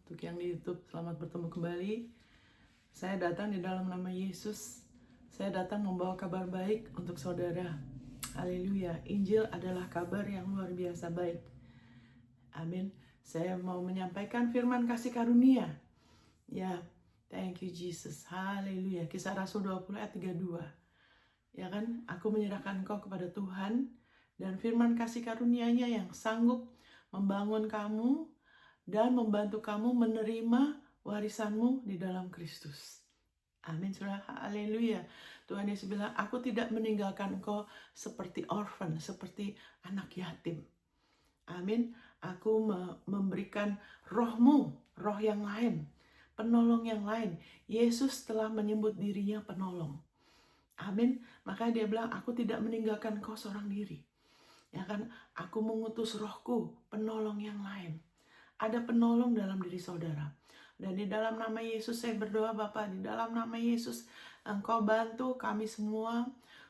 Untuk yang di YouTube, selamat bertemu kembali. Saya datang di dalam nama Yesus. Saya datang membawa kabar baik untuk saudara. Haleluya. Injil adalah kabar yang luar biasa baik. Amin. Saya mau menyampaikan firman kasih karunia. Ya, thank you Jesus. Haleluya. Kisah Rasul 20 ayat 32. Ya kan, aku menyerahkan engkau kepada Tuhan, dan firman kasih karunia-Nya yang sanggup membangun kamu dan membantu kamu menerima warisanmu di dalam Kristus. Amin, saudara. Haleluya. Tuhan Yesus bilang, aku tidak meninggalkan engkau seperti orphan, seperti anak yatim. Amin. Aku memberikan rohmu, roh yang lain, penolong yang lain. Yesus telah menyebut dirinya penolong. Amin. Maka dia bilang, aku tidak meninggalkan kau seorang diri. Ya kan, aku mengutus rohku, penolong yang lain. Ada penolong dalam diri saudara. Dan di dalam nama Yesus saya berdoa, Bapa, di dalam nama Yesus Engkau bantu kami semua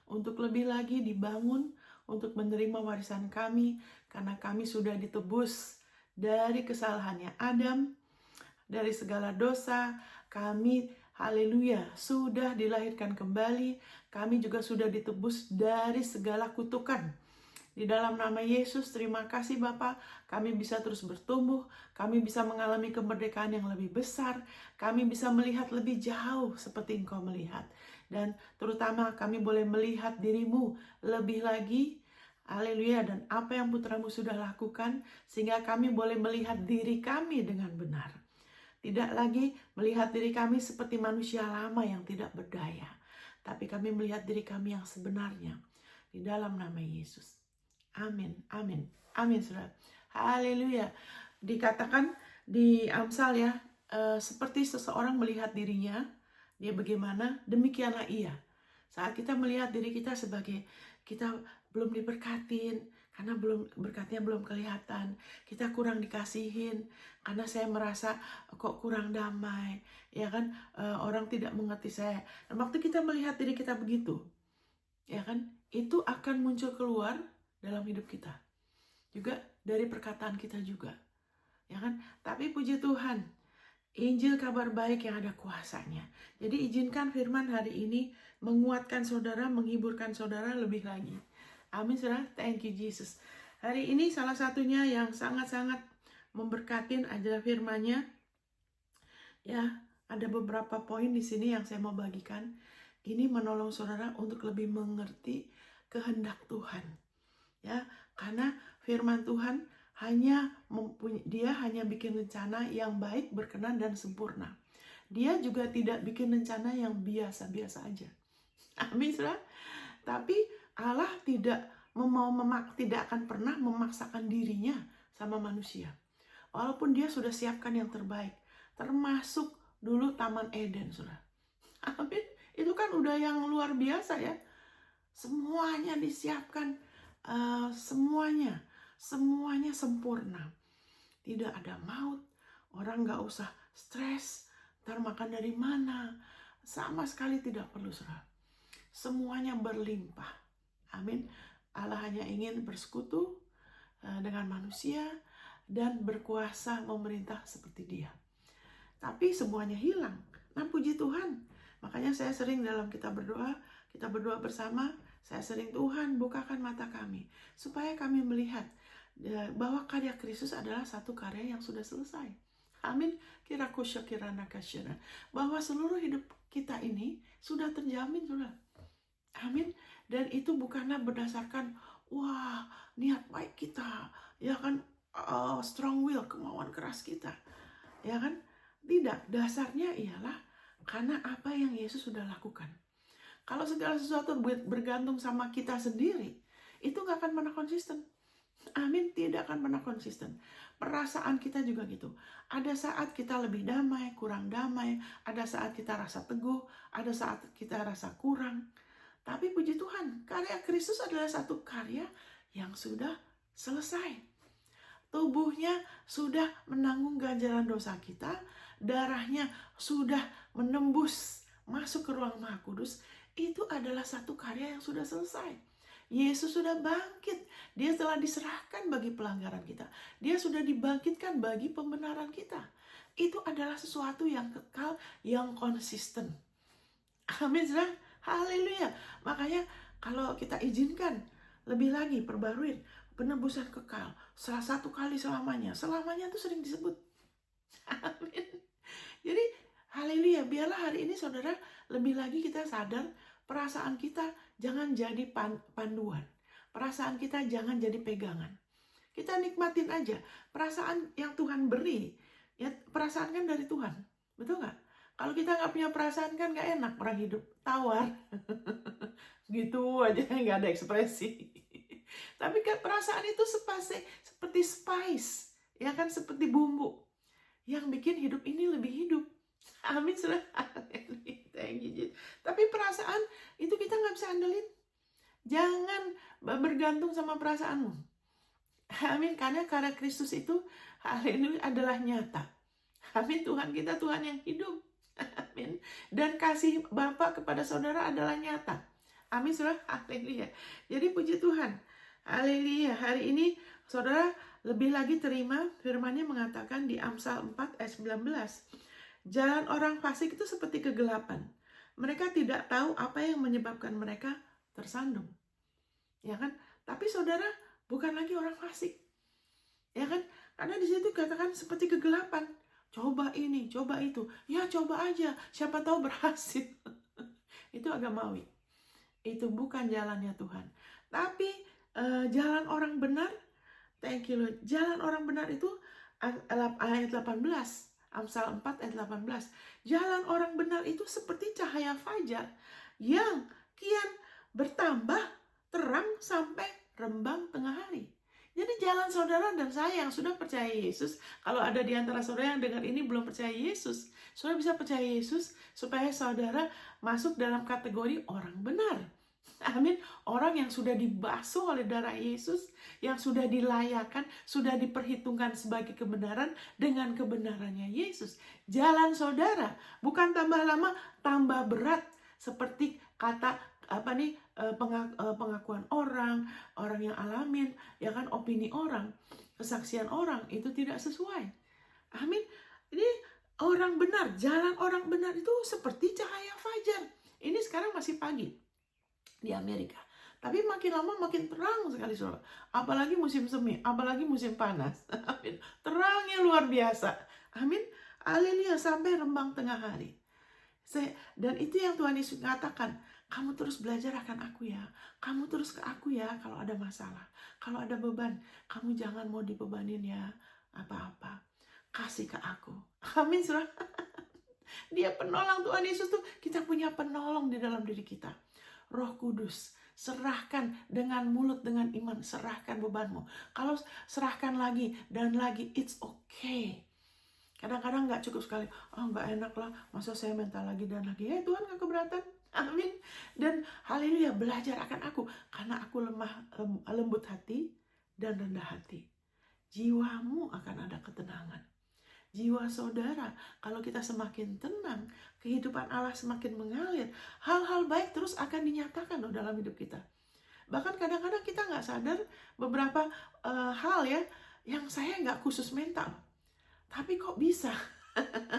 untuk lebih lagi dibangun, untuk menerima warisan kami, karena kami sudah ditebus dari kesalahannya Adam, dari segala dosa. Kami, haleluya, sudah dilahirkan kembali. Kami juga sudah ditebus dari segala kutukan. Di dalam nama Yesus, terima kasih Bapa, kami bisa terus bertumbuh, kami bisa mengalami kemerdekaan yang lebih besar, kami bisa melihat lebih jauh seperti Engkau melihat. Dan terutama kami boleh melihat dirimu lebih lagi, haleluya, dan apa yang putramu sudah lakukan, sehingga kami boleh melihat diri kami dengan benar. Tidak lagi melihat diri kami seperti manusia lama yang tidak berdaya, tapi kami melihat diri kami yang sebenarnya. Di dalam nama Yesus. Amin, amin, amin, saudara. Haleluya. Dikatakan di Amsal ya, seperti seseorang melihat dirinya, dia bagaimana, demikianlah ia. Saat kita melihat diri kita sebagai kita belum diberkatin, karena berkatnya belum kelihatan, kita kurang dikasihin, karena saya merasa kok kurang damai, ya kan, orang tidak mengerti saya. Dan waktu kita melihat diri kita begitu, ya kan, itu akan muncul keluar dalam hidup kita, juga dari perkataan kita juga, ya kan. Tapi puji Tuhan, Injil kabar baik yang ada kuasanya. Jadi izinkan firman hari ini menguatkan saudara, menghiburkan saudara lebih lagi. Amin, saudara. Thank you Jesus. Hari ini salah satunya yang sangat-sangat memberkatin adalah firman-Nya. Ya, ada beberapa poin di sini yang saya mau bagikan. Ini menolong saudara untuk lebih mengerti kehendak Tuhan. Ya, karena firman Tuhan dia hanya bikin rencana yang baik, berkenan dan sempurna. Dia juga tidak bikin rencana yang biasa-biasa aja. Amin, saudara. Tapi Allah tidak akan pernah memaksakan dirinya sama manusia. Walaupun dia sudah siapkan yang terbaik, termasuk dulu Taman Eden, saudara. Amin. Itu kan udah yang luar biasa ya. Semuanya disiapkan. Semuanya sempurna. Tidak ada maut, orang gak usah stres, ntar makan dari mana, sama sekali tidak perlu, saudara. Semuanya berlimpah. Amin. Allah hanya ingin bersekutu dengan manusia dan berkuasa memerintah seperti Dia. Tapi semuanya hilang. Nah, puji Tuhan. Makanya saya sering dalam kita berdoa bersama, saya sering, Tuhan bukakan mata kami, supaya kami melihat bahwa karya Kristus adalah satu karya yang sudah selesai. Amin. Bahwa seluruh hidup kita ini sudah terjamin, sudah. Amin. Dan itu bukanlah berdasarkan, wah, niat baik kita, ya kan, strong will, kemauan keras kita, ya kan. Tidak, dasarnya ialah karena apa yang Yesus sudah lakukan. Kalau segala sesuatu bergantung sama kita sendiri, itu gak akan pernah konsisten. Amin, tidak akan pernah konsisten. Perasaan kita juga gitu. Ada saat kita lebih damai, kurang damai. Ada saat kita rasa teguh, ada saat kita rasa kurang. Tapi puji Tuhan, karya Kristus adalah satu karya yang sudah selesai. Tubuhnya sudah menanggung ganjaran dosa kita, darahnya sudah menembus masuk ke ruang Maha Kudus. Itu adalah satu karya yang sudah selesai. Yesus sudah bangkit. Dia telah diserahkan bagi pelanggaran kita. Dia sudah dibangkitkan bagi pembenaran kita. itu adalah sesuatu yang kekal, yang konsisten. Amin, saudara. Haleluya. Makanya kalau kita izinkan lebih lagi perbaruin penebusan kekal, salah satu kali selamanya. Selamanya itu sering disebut. Amin. Jadi haleluya, biarlah hari ini saudara lebih lagi kita sadar perasaan kita jangan jadi panduan. Perasaan kita jangan jadi pegangan. Kita nikmatin aja perasaan yang Tuhan beri. Ya, perasaan kan dari Tuhan, betul nggak? Kalau kita nggak punya perasaan kan nggak enak orang hidup, tawar. Gitu aja, nggak ada ekspresi. Tapi kan perasaan itu seperti spice, ya kan, seperti bumbu yang bikin hidup ini lebih hidup. Amin, saudara. Thank you, Jesus. Tapi perasaan itu kita nggak bisa andelin. Jangan bergantung sama perasaanmu. Amin, karena Kristus itu haleluya adalah nyata. Amin, Tuhan kita Tuhan yang hidup. Amin. Dan kasih Bapa kepada saudara adalah nyata. Amin, saudara. Haleluya. Jadi puji Tuhan. Haleluya. Hari ini saudara lebih lagi terima firman-Nya mengatakan di Amsal 4 ayat 19. Jalan orang fasik itu seperti kegelapan. Mereka tidak tahu apa yang menyebabkan mereka tersandung. Ya kan? Tapi saudara bukan lagi orang fasik. Ya kan? Karena di situ katakan seperti kegelapan. Coba ini, coba itu. Ya coba aja, siapa tahu berhasil. Itu agamawi. Itu bukan jalannya Tuhan. Tapi jalan orang benar, thank you Lord. Jalan orang benar itu ayat 18. Amsal 4 ayat 18. Jalan orang benar itu seperti cahaya fajar yang kian bertambah terang sampai rembang tengah hari. Jadi jalan saudara dan saya yang sudah percaya Yesus, kalau ada di antara saudara yang dengar ini belum percaya Yesus, saudara bisa percaya Yesus supaya saudara masuk dalam kategori orang benar. Amin. Orang yang sudah dibasuh oleh darah Yesus, yang sudah dilayakkan, sudah diperhitungkan sebagai kebenaran dengan kebenarannya Yesus. Jalan saudara bukan tambah lama, tambah berat seperti kata pengakuan orang yang alamin, ya kan, opini orang, kesaksian orang itu tidak sesuai. Amin. Ini orang benar, jalan orang benar itu seperti cahaya fajar. Ini sekarang masih pagi di Amerika, tapi makin lama makin terang sekali saudara. Apalagi musim semi, apalagi musim panas. Amin. Terangnya luar biasa. Amin. Haleluya, sampai rembang tengah hari. Dan itu yang Tuhan Yesus katakan, kamu terus belajar akan aku ya, kamu terus ke aku ya kalau ada masalah, kalau ada beban, kamu jangan mau dibebanin ya apa-apa, kasih ke aku. Amin, saudara. Dia penolong. Tuhan Yesus tuh, kita punya penolong di dalam diri kita, Roh Kudus. Serahkan dengan mulut, dengan iman, serahkan bebanmu. Kalau serahkan lagi dan lagi, it's okay. Kadang-kadang nggak cukup sekali, nggak enak lah, masa saya minta lagi dan lagi. Ya Tuhan nggak keberatan. Amin. Dan haleluya, belajar akan aku, karena aku lemah, lembut hati dan rendah hati. Jiwamu akan ada ketenangan. Jiwa saudara, kalau kita semakin tenang, kehidupan Allah semakin mengalir, hal-hal baik terus akan dinyatakan loh dalam hidup kita. Bahkan kadang-kadang kita nggak sadar beberapa hal ya, yang saya nggak khusus mental. Tapi kok bisa?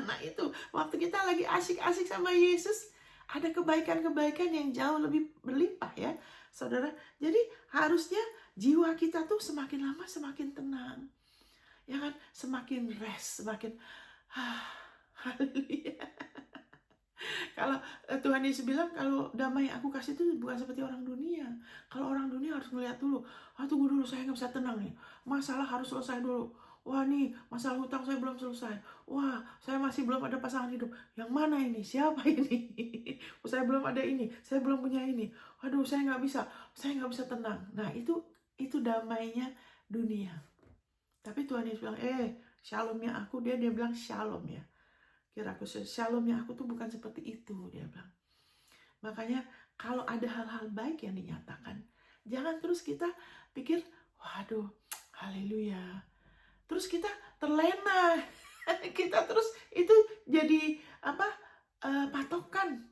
Nah itu, waktu kita lagi asik-asik sama Yesus, ada kebaikan-kebaikan yang jauh lebih berlimpah ya, saudara. Jadi harusnya jiwa kita tuh semakin lama semakin tenang. Ya kan? Semakin rest, semakin haleluya. Kalau Tuhan Yesus bilang, kalau damai aku kasih itu bukan seperti orang dunia. Kalau orang dunia harus melihat dulu, tunggu dulu, saya nggak bisa tenang nih. Masalah harus selesai dulu. Wah nih, masalah hutang saya belum selesai. Wah, saya masih belum ada pasangan hidup. Yang mana ini? Siapa ini? Saya belum ada ini. Saya belum punya ini. Aduh, saya nggak bisa. Saya nggak bisa tenang. Nah, itu damainya dunia. Tapi Tuhan Yesus bilang, shalomnya aku, dia bilang shalom ya. Kiraku shalomnya aku tuh bukan seperti itu, dia bilang. Makanya kalau ada hal-hal baik yang dinyatakan, jangan terus kita pikir, waduh, haleluya. Terus kita terlena, kita terus itu jadi patokan,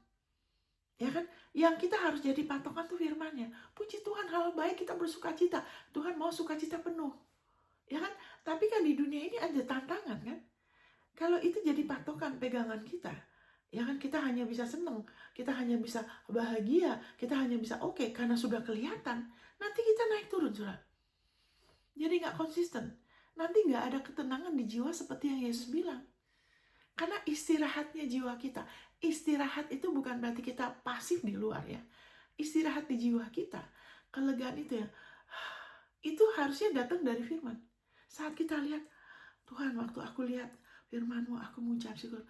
ya kan? Yang kita harus jadi patokan tuh firman-Nya. Puji Tuhan, hal baik kita bersukacita. Tuhan mau sukacita penuh, ya kan? Tapi kan di dunia ini ada tantangan kan? Kalau itu jadi patokan pegangan kita, ya kan, kita hanya bisa senang, kita hanya bisa bahagia, kita hanya bisa oke karena sudah kelihatan. Nanti kita naik turun, saudara. Jadi nggak konsisten. Nanti nggak ada ketenangan di jiwa seperti yang Yesus bilang. Karena istirahatnya jiwa kita. Istirahat itu bukan berarti kita pasif di luar ya. Istirahat di jiwa kita. Kelegaan itu ya. Itu harusnya datang dari firman. Saat kita lihat, Tuhan, waktu aku lihat firman-Mu, aku mengucap syukur.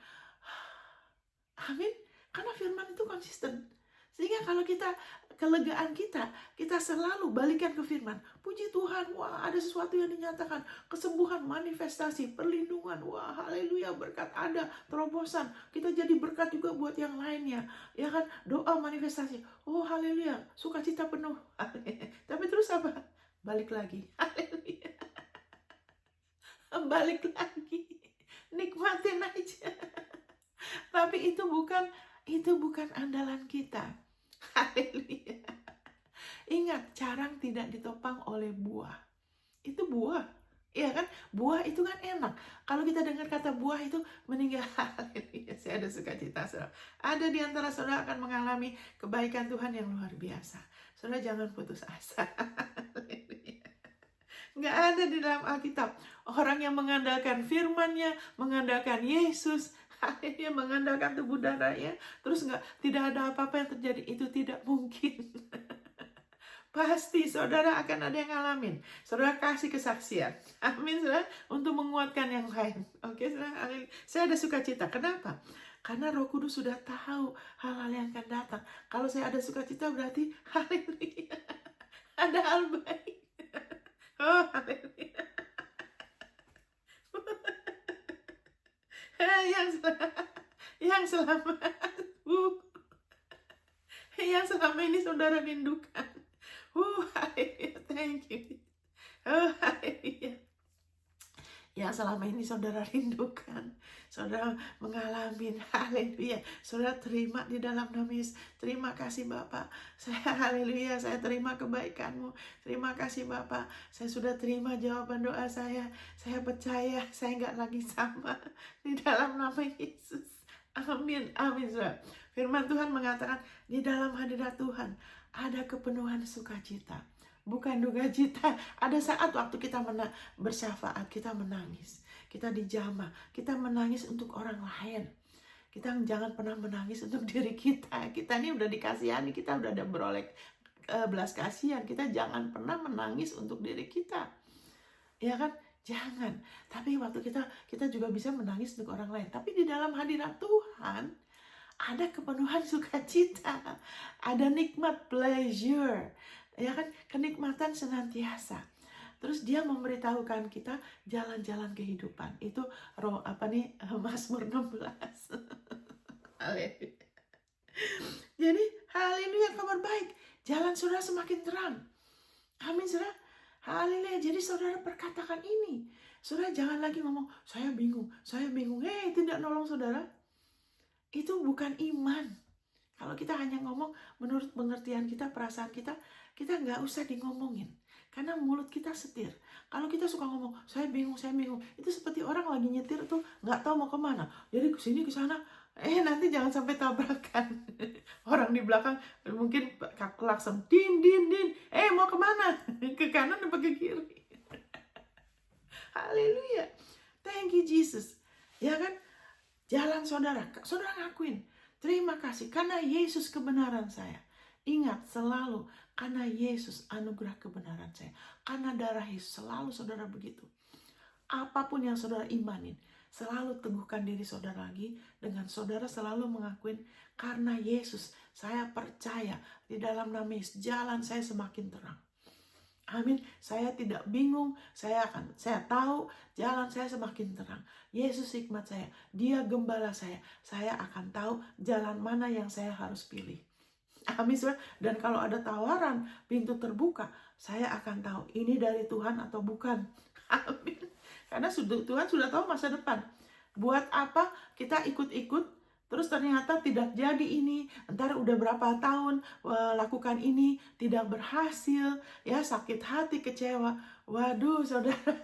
Amin. Karena firman itu konsisten. Sehingga kalau kita, kelegaan kita selalu balikan ke firman. Puji Tuhan, wah ada sesuatu yang dinyatakan. Kesembuhan, manifestasi, perlindungan. Wah haleluya, berkat ada, terobosan. Kita jadi berkat juga buat yang lainnya. Ya kan, doa manifestasi. Oh haleluya, sukacita penuh. Tapi terus apa? Balik lagi. Haleluya. Balik lagi. Nikmatin aja. Tapi itu bukan andalan kita. Haleluya. Ingat, carang tidak ditopang oleh buah. Itu buah. Iya kan? Buah itu kan enak. Kalau kita dengar kata buah itu meninggal. Haleluya. Saya ada sukacita, saudara. Ada di antara saudara akan mengalami kebaikan Tuhan yang luar biasa. Saudara jangan putus asa. Haleluya. Nggak ada di dalam Alkitab orang yang mengandalkan firman-Nya, mengandalkan Yesus, akhirnya mengandalkan tubuh darahnya, terus tidak ada apa-apa yang terjadi. Itu tidak mungkin. Pasti saudara akan ada yang ngalamin. Saudara kasih kesaksian. Amin, saudara, untuk menguatkan yang lain. Oke, saudara. Saya ada sukacita. Kenapa? Karena Roh Kudus sudah tahu hal-hal yang akan datang. Kalau saya ada sukacita berarti haleluya. Ada hal baik. Oh, haleluya. Yang selamat, yang selama ini saudara rindukan. Haleluya, thank you. Haleluya. Yang selama ini saudara rindukan, saudara mengalami, haleluya. Saudara terima di dalam nama Yesus. Terima kasih Bapak. Haleluya, saya terima kebaikan-Mu. Terima kasih Bapak. Saya sudah terima jawaban doa saya. Saya percaya saya nggak lagi sama. Di dalam nama Yesus. Amin, amin saudara. Firman Tuhan mengatakan, di dalam hadirat Tuhan ada kepenuhan sukacita, bukan duka cita. Ada saat waktu kita bersyafaat, kita menangis, kita dijamah, kita menangis untuk orang lain. Kita jangan pernah menangis untuk diri kita. Kita ini udah dikasihani, kita udah ada beroleh belas kasihan. Kita jangan pernah menangis untuk diri kita, ya kan? Jangan. Tapi waktu kita juga bisa menangis untuk orang lain. Tapi di dalam hadirat Tuhan ada kepenuhan sukacita, ada nikmat, pleasure, ya kan, kenikmatan senantiasa. Terus dia memberitahukan kita jalan-jalan kehidupan. Itu Mazmur 16. Haleluya. Jadi haleluya, kabar baik. Jalan saudara semakin terang. Amin saudara. Haleluya. Jadi saudara perkatakan ini. Saudara jangan lagi ngomong, saya bingung. Tidak nolong saudara. Itu bukan iman. Kalau kita hanya ngomong menurut pengertian kita, perasaan kita nggak usah di ngomongin. Karena mulut kita setir. Kalau kita suka ngomong, saya bingung. Itu seperti orang lagi nyetir tuh nggak tahu mau kemana. Jadi kesini kesana, nanti jangan sampai tabrakan. Orang di belakang mungkin klakson, din. Mau kemana? Ke kanan apa ke kiri? Haleluya. Thank you Jesus. Ya kan? Jalan saudara ngakuin. Terima kasih karena Yesus kebenaran saya. Ingat selalu, karena Yesus anugerah kebenaran saya. Karena darah Yesus, selalu saudara begitu. Apapun yang saudara imanin, selalu teguhkan diri saudara lagi dengan saudara selalu mengakuin, karena Yesus saya percaya di dalam nama Yesus jalan saya semakin terang. Amin. Saya tidak bingung, saya tahu jalan saya semakin terang. Yesus hikmat saya, Dia gembala saya akan tahu jalan mana yang saya harus pilih. Amin. Dan kalau ada tawaran, pintu terbuka, saya akan tahu ini dari Tuhan atau bukan. Amin. Karena Tuhan sudah tahu masa depan. Buat apa kita ikut-ikut terus ternyata tidak jadi ini, ntar udah berapa tahun lakukan ini, tidak berhasil, ya sakit hati, kecewa. Waduh saudara,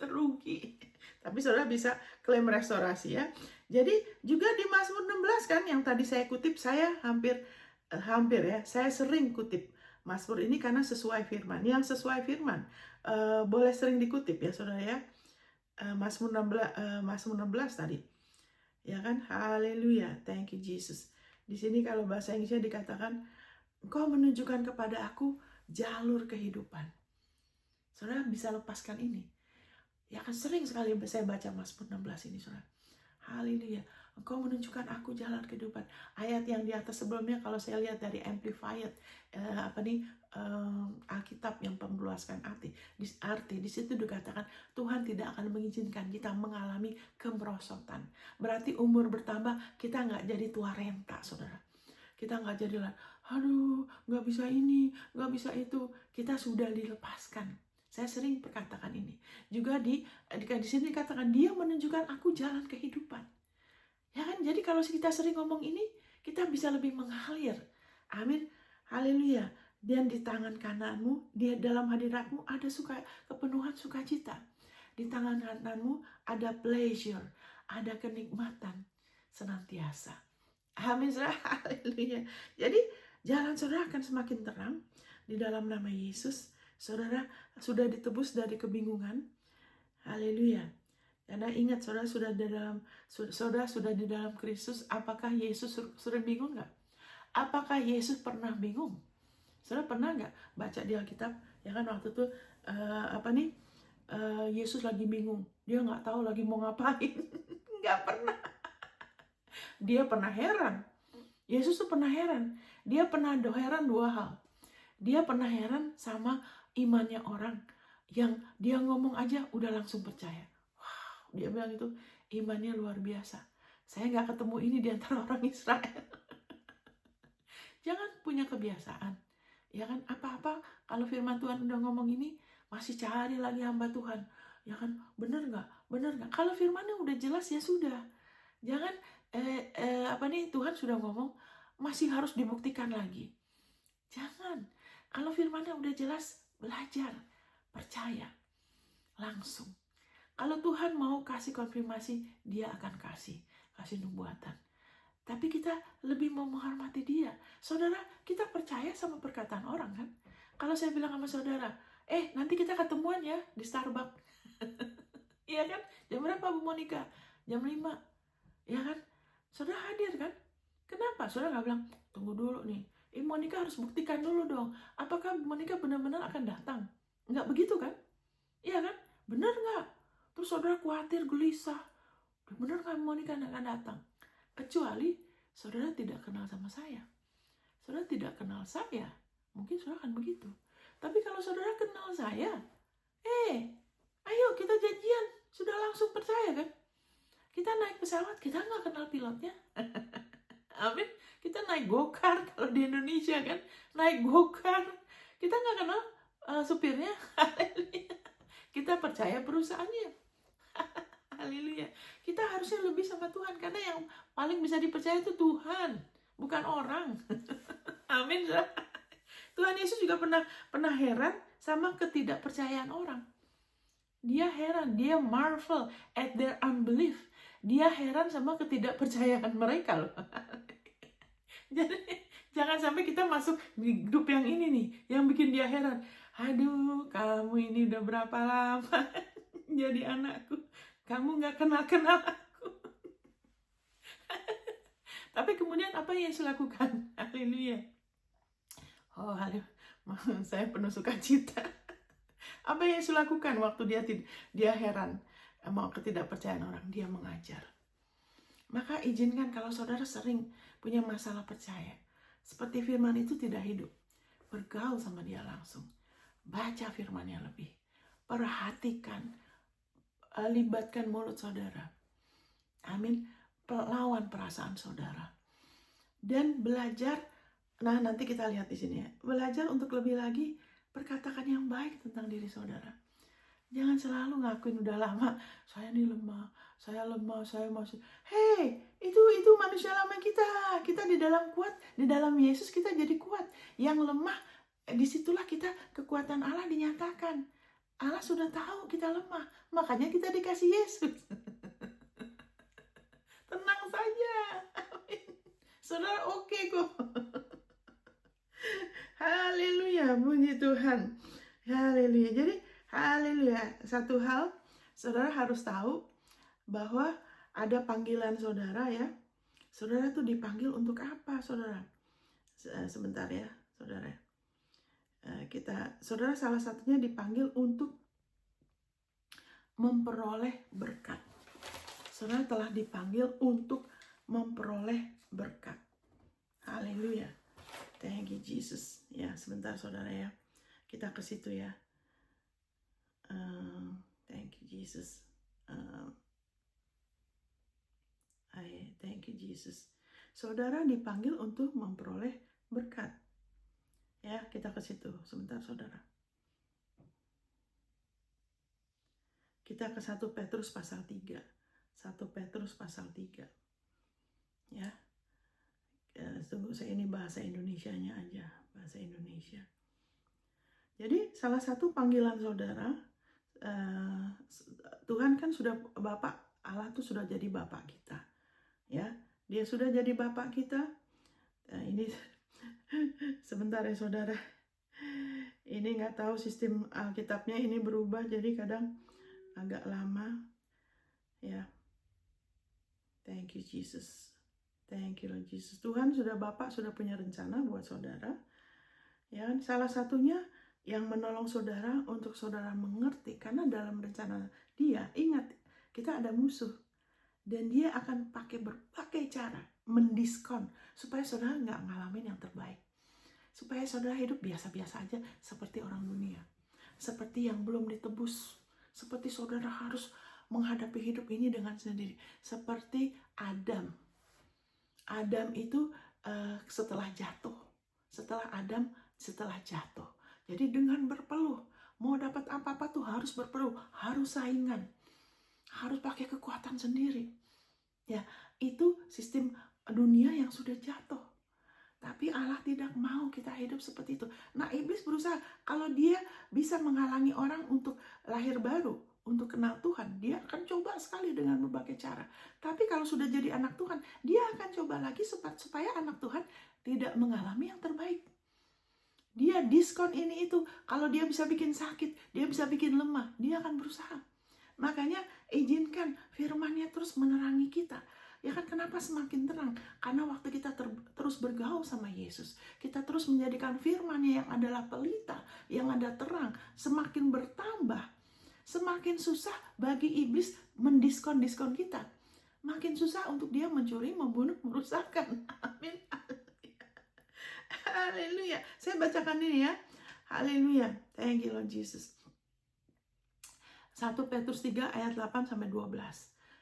rugi. Tapi saudara bisa klaim restorasi ya. Jadi juga di Mazmur 16 kan yang tadi saya kutip, saya hampir ya, saya sering kutip Mazmur ini karena sesuai firman. Yang sesuai firman boleh sering dikutip ya saudara ya. Mazmur 16 tadi. Ya kan? Haleluya. Thank you Jesus. Di sini kalau bahasa Inggrisnya dikatakan, Engkau menunjukkan kepada aku jalur kehidupan. Saudara bisa lepaskan ini. Ya kan sering sekali saya baca Mazmur 16 ini saudara. Haleluya. Engkau menunjukkan aku jalan kehidupan. Ayat yang di atas sebelumnya kalau saya lihat dari Amplified Alkitab yang pemluaskan arti di situ dikatakan Tuhan tidak akan mengizinkan kita mengalami kemerosotan. Berarti umur bertambah, kita nggak jadi tua renta saudara. Kita nggak jadi aduh nggak bisa ini, nggak bisa itu. Kita sudah dilepaskan. Saya sering perkatakan ini. Juga di sini dikatakan dia menunjukkan aku jalan kehidupan. Ya kan? Jadi kalau kita sering ngomong ini, kita bisa lebih mengalir. Amin. Haleluya. Dan di tangan kananmu, di dalam hadiratmu ada kepenuhan sukacita. Di tangan kananmu ada pleasure, ada kenikmatan senantiasa. Amin. Haleluya. Jadi jalan saudara akan semakin terang di dalam nama Yesus. Saudara sudah ditebus dari kebingungan. Haleluya. Karena ingat saudara sudah di dalam Kristus. Apakah Yesus sudah bingung nggak? Apakah Yesus pernah bingung? Saudara pernah nggak baca di Alkitab? Ya kan waktu itu Yesus lagi bingung. Dia nggak tahu lagi mau ngapain. Nggak pernah. Dia pernah heran. Yesus tuh pernah heran. Dia pernah heran dua hal. Dia pernah heran sama imannya orang yang dia ngomong aja udah langsung percaya. Wow, dia bilang itu imannya luar biasa. Saya nggak ketemu ini di antara orang Israel. Jangan punya kebiasaan. Ya kan, apa-apa kalau firman Tuhan udah ngomong ini, masih cari lagi hamba Tuhan. Ya kan, bener nggak? Bener nggak? Kalau firmannya udah jelas ya sudah. Jangan Tuhan sudah ngomong, masih harus dibuktikan lagi. Jangan. Kalau firmannya udah jelas, belajar, percaya, langsung. Kalau Tuhan mau kasih konfirmasi, dia akan kasih nubuatan. Tapi kita lebih mau menghormati dia. Saudara, kita percaya sama perkataan orang kan? Kalau saya bilang sama saudara, nanti kita ketemuan ya di Starbucks. Iya kan? Jam berapa Bu Monica? Jam 5. Ya kan? Saudara hadir kan? Kenapa? Saudara nggak bilang, tunggu dulu nih. Monica harus buktikan dulu dong. Apakah Monica benar-benar akan datang? Nggak begitu kan? Iya kan? Benar nggak? Terus saudara khawatir, gelisah. Benar nggak Monica akan datang? Kecuali saudara tidak kenal sama saya. Saudara tidak kenal saya. Mungkin saudara akan begitu. Tapi kalau saudara kenal saya, ayo kita janjian. Sudah langsung percaya kan? Kita naik pesawat, kita nggak kenal pilotnya. Amin. Kita naik gokar kalau di Indonesia kan, naik gokar. Kita nggak kenal supirnya. Haleluya. Kita percaya perusahaannya. Haleluya. Kita harusnya lebih sama Tuhan karena yang paling bisa dipercaya itu Tuhan, bukan orang. Amin. Tuhan Yesus juga pernah heran sama ketidakpercayaan orang. Dia heran, dia marvel at their unbelief. Dia heran sama ketidakpercayaan mereka loh. Jadi jangan sampai kita masuk di grup yang ini nih, yang bikin dia heran. Aduh, kamu ini udah berapa lama jadi anakku? Kamu gak kenal-kenal aku. Tapi kemudian apa yang Yesus lakukan? Haleluya. Oh, haleluya. Saya penuh sukacita. Apa yang Yesus lakukan waktu dia heran mau ketidakpercayaan orang? Dia mengajar. Maka izinkan kalau saudara sering punya masalah percaya, seperti firman itu tidak hidup, bergaul sama dia langsung. Baca firmannya lebih. Perhatikan, libatkan mulut saudara. Amin. Lawan perasaan saudara. Dan belajar, nanti kita lihat di sini ya. Belajar untuk lebih lagi berkatakan yang baik tentang diri saudara. Jangan selalu ngakuin udah lama, saya ini lemah, saya masih. Hei, itu manusia lama kita. Kita di dalam kuat, di dalam Yesus kita jadi kuat. Yang lemah, disitulah kita kekuatan Allah dinyatakan. Allah sudah tahu kita lemah, makanya kita dikasih Yesus. Tenang saja. Amin. Saudara oke kok. Haleluya, puji Tuhan. Haleluya. Jadi, haleluya. Satu hal, saudara harus tahu bahwa ada panggilan saudara ya. Saudara tuh dipanggil untuk apa, saudara? Sebentar ya, saudara. Saudara salah satunya dipanggil untuk memperoleh berkat. Saudara telah dipanggil untuk memperoleh berkat. Haleluya. Thank you Jesus. Ya, sebentar saudara ya. Kita ke situ ya. Thank you Jesus. Thank you Jesus. Saudara dipanggil untuk memperoleh berkat. Ya, kita ke situ. Sebentar saudara. Kita ke 1 Petrus pasal 3. 1 Petrus pasal 3. Ya. Tunggu saya ini bahasa Indonesianya aja. Bahasa Indonesia. Jadi salah satu panggilan saudara, Tuhan kan sudah Bapak, Allah tuh sudah jadi Bapak kita. Ya, dia sudah jadi Bapak kita. Ini sebentar ya saudara. Ini nggak tahu sistem Alkitabnya ini berubah, jadi kadang agak lama. Ya, thank you Jesus. Thank you Lord Jesus. Tuhan sudah Bapak sudah punya rencana buat saudara. Ya, salah satunya yang menolong saudara untuk saudara mengerti, karena dalam rencana dia, ingat kita ada musuh dan dia akan pakai berbagai cara mendiskon supaya saudara nggak ngalamin yang terbaik, supaya saudara hidup biasa-biasa aja seperti orang dunia, seperti yang belum ditebus, seperti saudara harus menghadapi hidup ini dengan sendiri, seperti Adam itu setelah jatuh, setelah jatuh. Jadi dengan berpeluh, mau dapat apa-apa tuh harus berpeluh, harus saingan, harus pakai kekuatan sendiri. Ya, itu sistem dunia yang sudah jatuh. Tapi Allah tidak mau kita hidup seperti itu. Nah, iblis berusaha, kalau dia bisa menghalangi orang untuk lahir baru, untuk kenal Tuhan, dia akan coba sekali dengan berbagai cara. Tapi kalau sudah jadi anak Tuhan, dia akan coba lagi supaya anak Tuhan tidak mengalami yang terbaik. Dia diskon ini itu. Kalau dia bisa bikin sakit, dia bisa bikin lemah, dia akan berusaha. Makanya izinkan firman-Nya terus menerangi kita. Ya kan, kenapa semakin terang? Karena waktu kita terus bergaul sama Yesus, kita terus menjadikan firman-Nya yang adalah pelita, yang ada terang, semakin bertambah. Semakin susah bagi iblis mendiskon kita. Makin susah untuk dia mencuri, membunuh, merusakkan. Amin. Haleluya. Saya bacakan ini ya. Haleluya. Thank you Lord Jesus. 1 Petrus 3 ayat 8 sampai 12.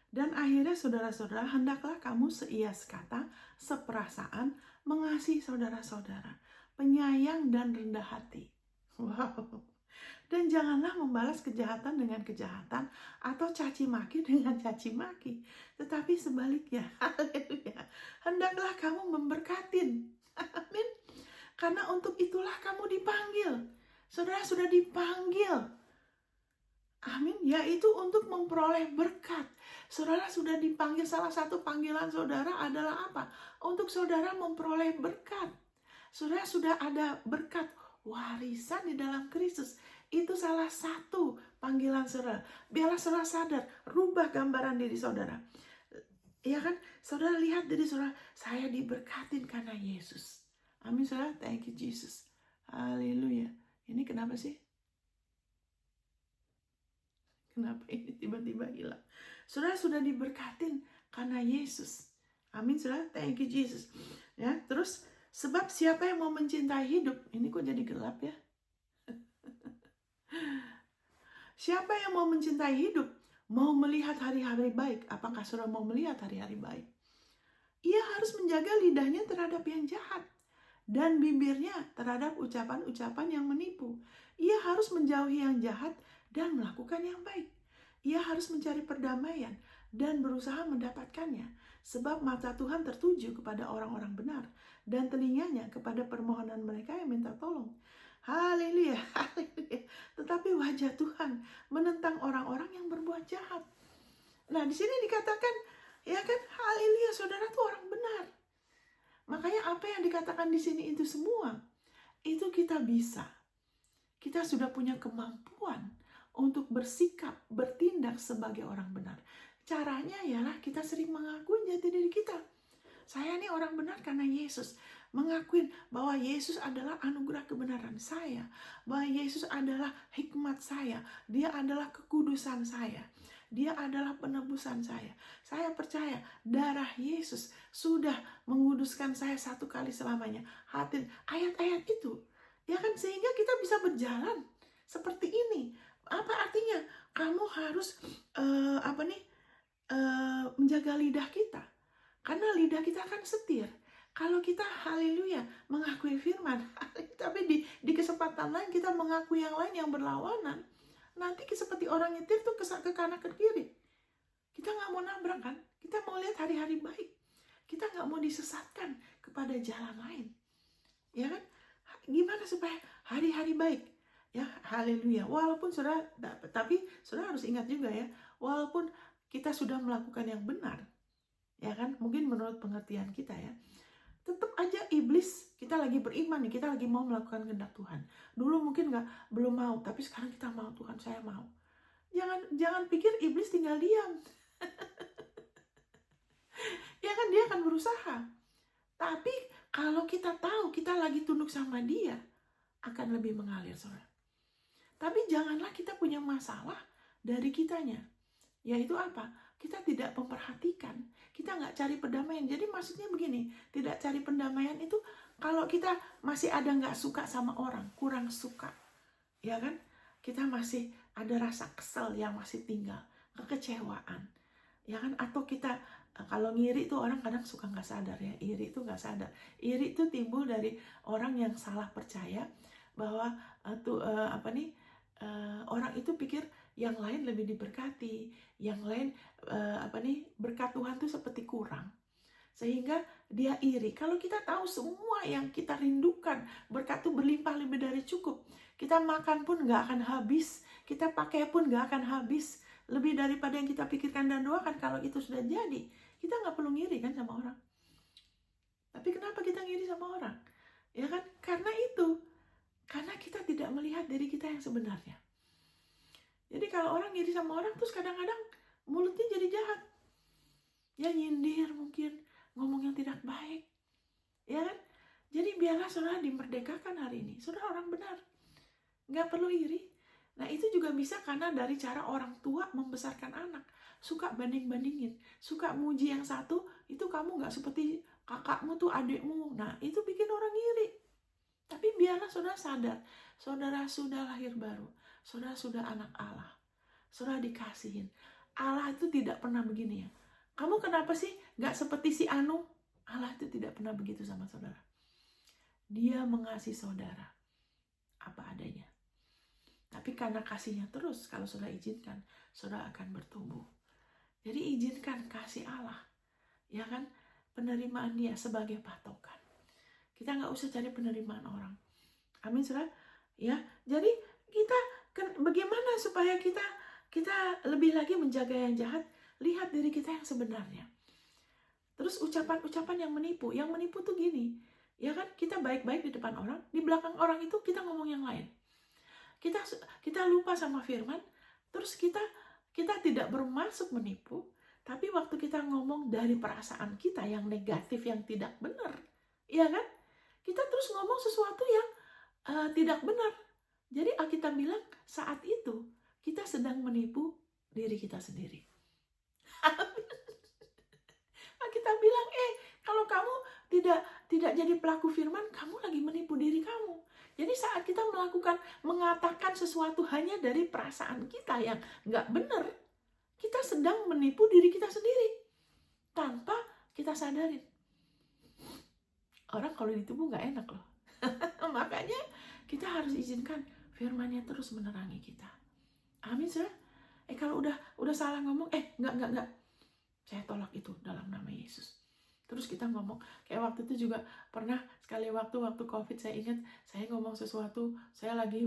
Dan akhirnya saudara-saudara, hendaklah kamu seias kata, seperasaan, mengasihi saudara-saudara, penyayang dan rendah hati. Wow. Dan janganlah membalas kejahatan dengan kejahatan atau caci maki dengan caci maki, tetapi sebaliknya. Haleluya. Hendaklah kamu memberkatin. Amin. Karena untuk itulah kamu dipanggil. Saudara sudah dipanggil. Amin. Yaitu untuk memperoleh berkat. Saudara sudah dipanggil. Salah satu panggilan saudara adalah apa? Untuk saudara memperoleh berkat. Saudara sudah ada berkat warisan di dalam Kristus. Itu salah satu panggilan saudara. Biarlah saudara sadar, rubah gambaran diri saudara. Ya kan? Saudara lihat diri saudara, saya diberkatin karena Yesus. Amin saudara, thank you Jesus. Haleluya. Ini kenapa sih? Kenapa ini tiba-tiba hilang? Saudara sudah diberkatin karena Yesus. Amin saudara, thank you Jesus. Ya, terus sebab siapa yang mau mencintai hidup? Ini kok jadi gelap ya? Siapa yang mau mencintai hidup, mau melihat hari-hari baik? Apakah saudara mau melihat hari-hari baik? Ia harus menjaga lidahnya terhadap yang jahat dan bibirnya terhadap ucapan-ucapan yang menipu. Ia harus menjauhi yang jahat dan melakukan yang baik. Ia harus mencari perdamaian dan berusaha mendapatkannya, sebab mata Tuhan tertuju kepada orang-orang benar dan telinganya kepada permohonan mereka yang minta tolong. Haleluya, haleluya. Tetapi wajah Tuhan menentang orang-orang yang berbuat jahat. Nah, di sini dikatakan, ya kan, haleluya, saudara tuh orang benar. Makanya apa yang dikatakan di sini itu semua, itu kita bisa. Kita sudah punya kemampuan untuk bersikap, bertindak sebagai orang benar. Caranya ialah kita sering mengakui jati diri kita. Saya nih orang benar karena Yesus. Mengakuin bahwa Yesus adalah anugerah kebenaran saya. Bahwa Yesus adalah hikmat saya. Dia adalah kekudusan saya. Dia adalah penebusan saya. Saya percaya darah Yesus sudah menguduskan saya satu kali selamanya. Hati ayat-ayat itu, ya kan, sehingga kita bisa berjalan seperti ini. Apa artinya? Kamu harus menjaga lidah kita. Karena lidah kita akan setir. Kalau kita haleluya mengakui firman, tapi di kesempatan lain kita mengakui yang lain yang berlawanan, nanti seperti orang nyetir tuh ke kanan ke kiri. Kita nggak mau nabrak kan? Kita mau lihat hari-hari baik. Kita nggak mau disesatkan kepada jalan lain. Ya kan? Gimana supaya hari-hari baik? Ya, haleluya. Walaupun saudara, tapi saudara harus ingat juga ya, walaupun kita sudah melakukan yang benar, ya kan, mungkin menurut pengertian kita ya, tetap aja iblis, kita lagi beriman nih, kita lagi mau melakukan kehendak Tuhan. Dulu mungkin belum mau, tapi sekarang kita mau. Tuhan, saya mau. Jangan pikir iblis tinggal diam. Ya kan, dia akan berusaha. Tapi kalau kita tahu kita lagi tunduk sama dia, akan lebih mengalir, saudara. Tapi janganlah kita punya masalah dari kitanya. Yaitu apa? Kita tidak memperhatikan, kita nggak cari perdamaian. Jadi maksudnya begini, tidak cari pendamaian itu kalau kita masih ada nggak suka sama orang, kurang suka, ya kan? Kita masih ada rasa kesel yang masih tinggal, kekecewaan, ya kan? Atau kita kalau ngiri itu orang kadang suka nggak sadar ya, iri itu nggak sadar. Iri itu timbul dari orang yang salah percaya bahwa orang itu pikir yang lain lebih diberkati, yang lain berkat Tuhan tuh seperti kurang, sehingga dia iri. Kalau kita tahu semua yang kita rindukan, berkat itu berlimpah lebih dari cukup, kita makan pun nggak akan habis, kita pakai pun nggak akan habis, lebih daripada yang kita pikirkan dan doakan. Kalau itu sudah jadi, kita nggak perlu ngiri kan sama orang. Tapi kenapa kita ngiri sama orang? Ya kan, karena kita tidak melihat diri kita yang sebenarnya. Jadi kalau orang ngiri sama orang, terus kadang-kadang mulutnya jadi jahat. Ya nyindir mungkin, ngomong yang tidak baik. Ya kan? Jadi biarlah saudara dimerdekakan hari ini. Saudara orang benar. Nggak perlu iri. Nah itu juga bisa karena dari cara orang tua membesarkan anak. Suka banding-bandingin. Suka muji yang satu, itu kamu nggak seperti kakakmu tuh, adikmu. Nah itu bikin orang iri. Tapi biarlah saudara sadar. Saudara sudah lahir baru. Saudara sudah anak Allah. Saudara dikasihin. Allah itu tidak pernah begini ya. Kamu kenapa sih gak seperti si Anu? Allah itu tidak pernah begitu sama saudara. Dia mengasihi saudara apa adanya. Tapi karena kasihnya terus, kalau saudara izinkan, saudara akan bertumbuh. Jadi izinkan kasih Allah. Ya kan? Penerimaan dia sebagai patokan. Kita gak usah cari penerimaan orang. Amin saudara. Ya, jadi kita bagaimana supaya kita lebih lagi menjaga yang jahat, lihat diri kita yang sebenarnya. Terus ucapan-ucapan yang menipu tuh gini, ya kan, kita baik-baik di depan orang, di belakang orang itu kita ngomong yang lain. Kita lupa sama firman, terus kita tidak bermaksud menipu, tapi waktu kita ngomong dari perasaan kita yang negatif, yang tidak benar, ya kan, kita terus ngomong sesuatu yang tidak benar. Jadi Alkitab bilang saat itu kita sedang menipu diri kita sendiri. Alkitab bilang, kalau kamu tidak jadi pelaku firman, kamu lagi menipu diri kamu. Jadi saat kita mengatakan sesuatu hanya dari perasaan kita yang nggak benar, kita sedang menipu diri kita sendiri tanpa kita sadarin. Orang kalau ditipu nggak enak loh. Makanya kita harus izinkan firman-Nya terus menerangi kita. Amin, saudara. Kalau udah salah ngomong, enggak. Saya tolak itu dalam nama Yesus. terus kita ngomong. Kayak waktu itu juga pernah sekali waktu COVID, saya ingat saya ngomong sesuatu, saya lagi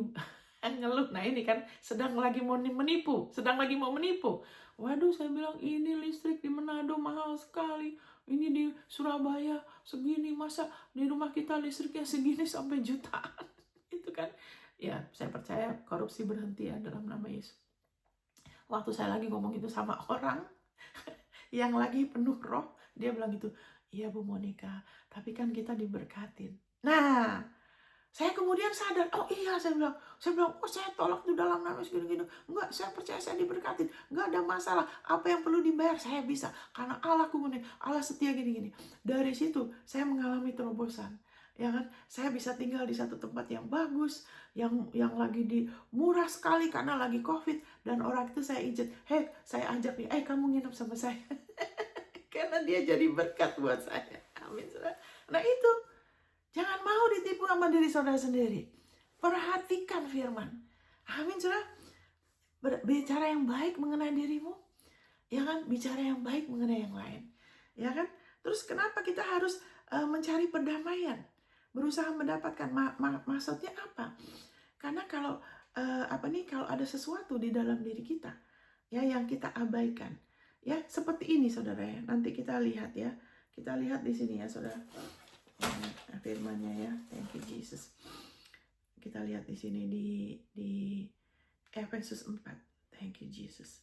ngeluh. Nah ini kan sedang lagi mau menipu. Waduh, saya bilang ini listrik di Manado mahal sekali. Ini di Surabaya segini, masa di rumah kita listriknya segini sampai jutaan. Itu kan, ya saya percaya korupsi berhenti ya dalam nama Yesus. Waktu saya lagi ngomong itu sama orang yang lagi penuh roh, dia bilang gitu, iya Bu Monica, tapi kan kita diberkatin. Nah, saya kemudian sadar, oh iya, saya bilang, oh saya tolak itu dalam nama Yesus gini-gini. Enggak, saya percaya saya diberkatin. Enggak ada masalah. Apa yang perlu dibayar, saya bisa. Karena Allah kemudian, Allah setia gini-gini. Dari situ, saya mengalami terobosan. Ya kan, saya bisa tinggal di satu tempat yang bagus, yang lagi murah sekali karena lagi COVID. Dan orang itu saya ijat, saya ajak nih, kamu nginep sama saya. Karena dia jadi berkat buat saya. Amin. Nah itu, jangan mau ditipu sama diri saudara sendiri. Perhatikan firman. Amin, saudara. Bicara yang baik mengenai dirimu. Ya kan? Bicara yang baik mengenai yang lain. Ya kan? Terus kenapa kita harus mencari perdamaian? Berusaha mendapatkan. Maksudnya apa? Karena kalau kalau ada sesuatu di dalam diri kita, ya, yang kita abaikan. Ya, seperti ini saudara ya. Nanti kita lihat ya. Kita lihat di sini ya saudara. Firman-Nya ya. Thank you Jesus. Kita lihat di sini di Efesus 4. Thank you Jesus.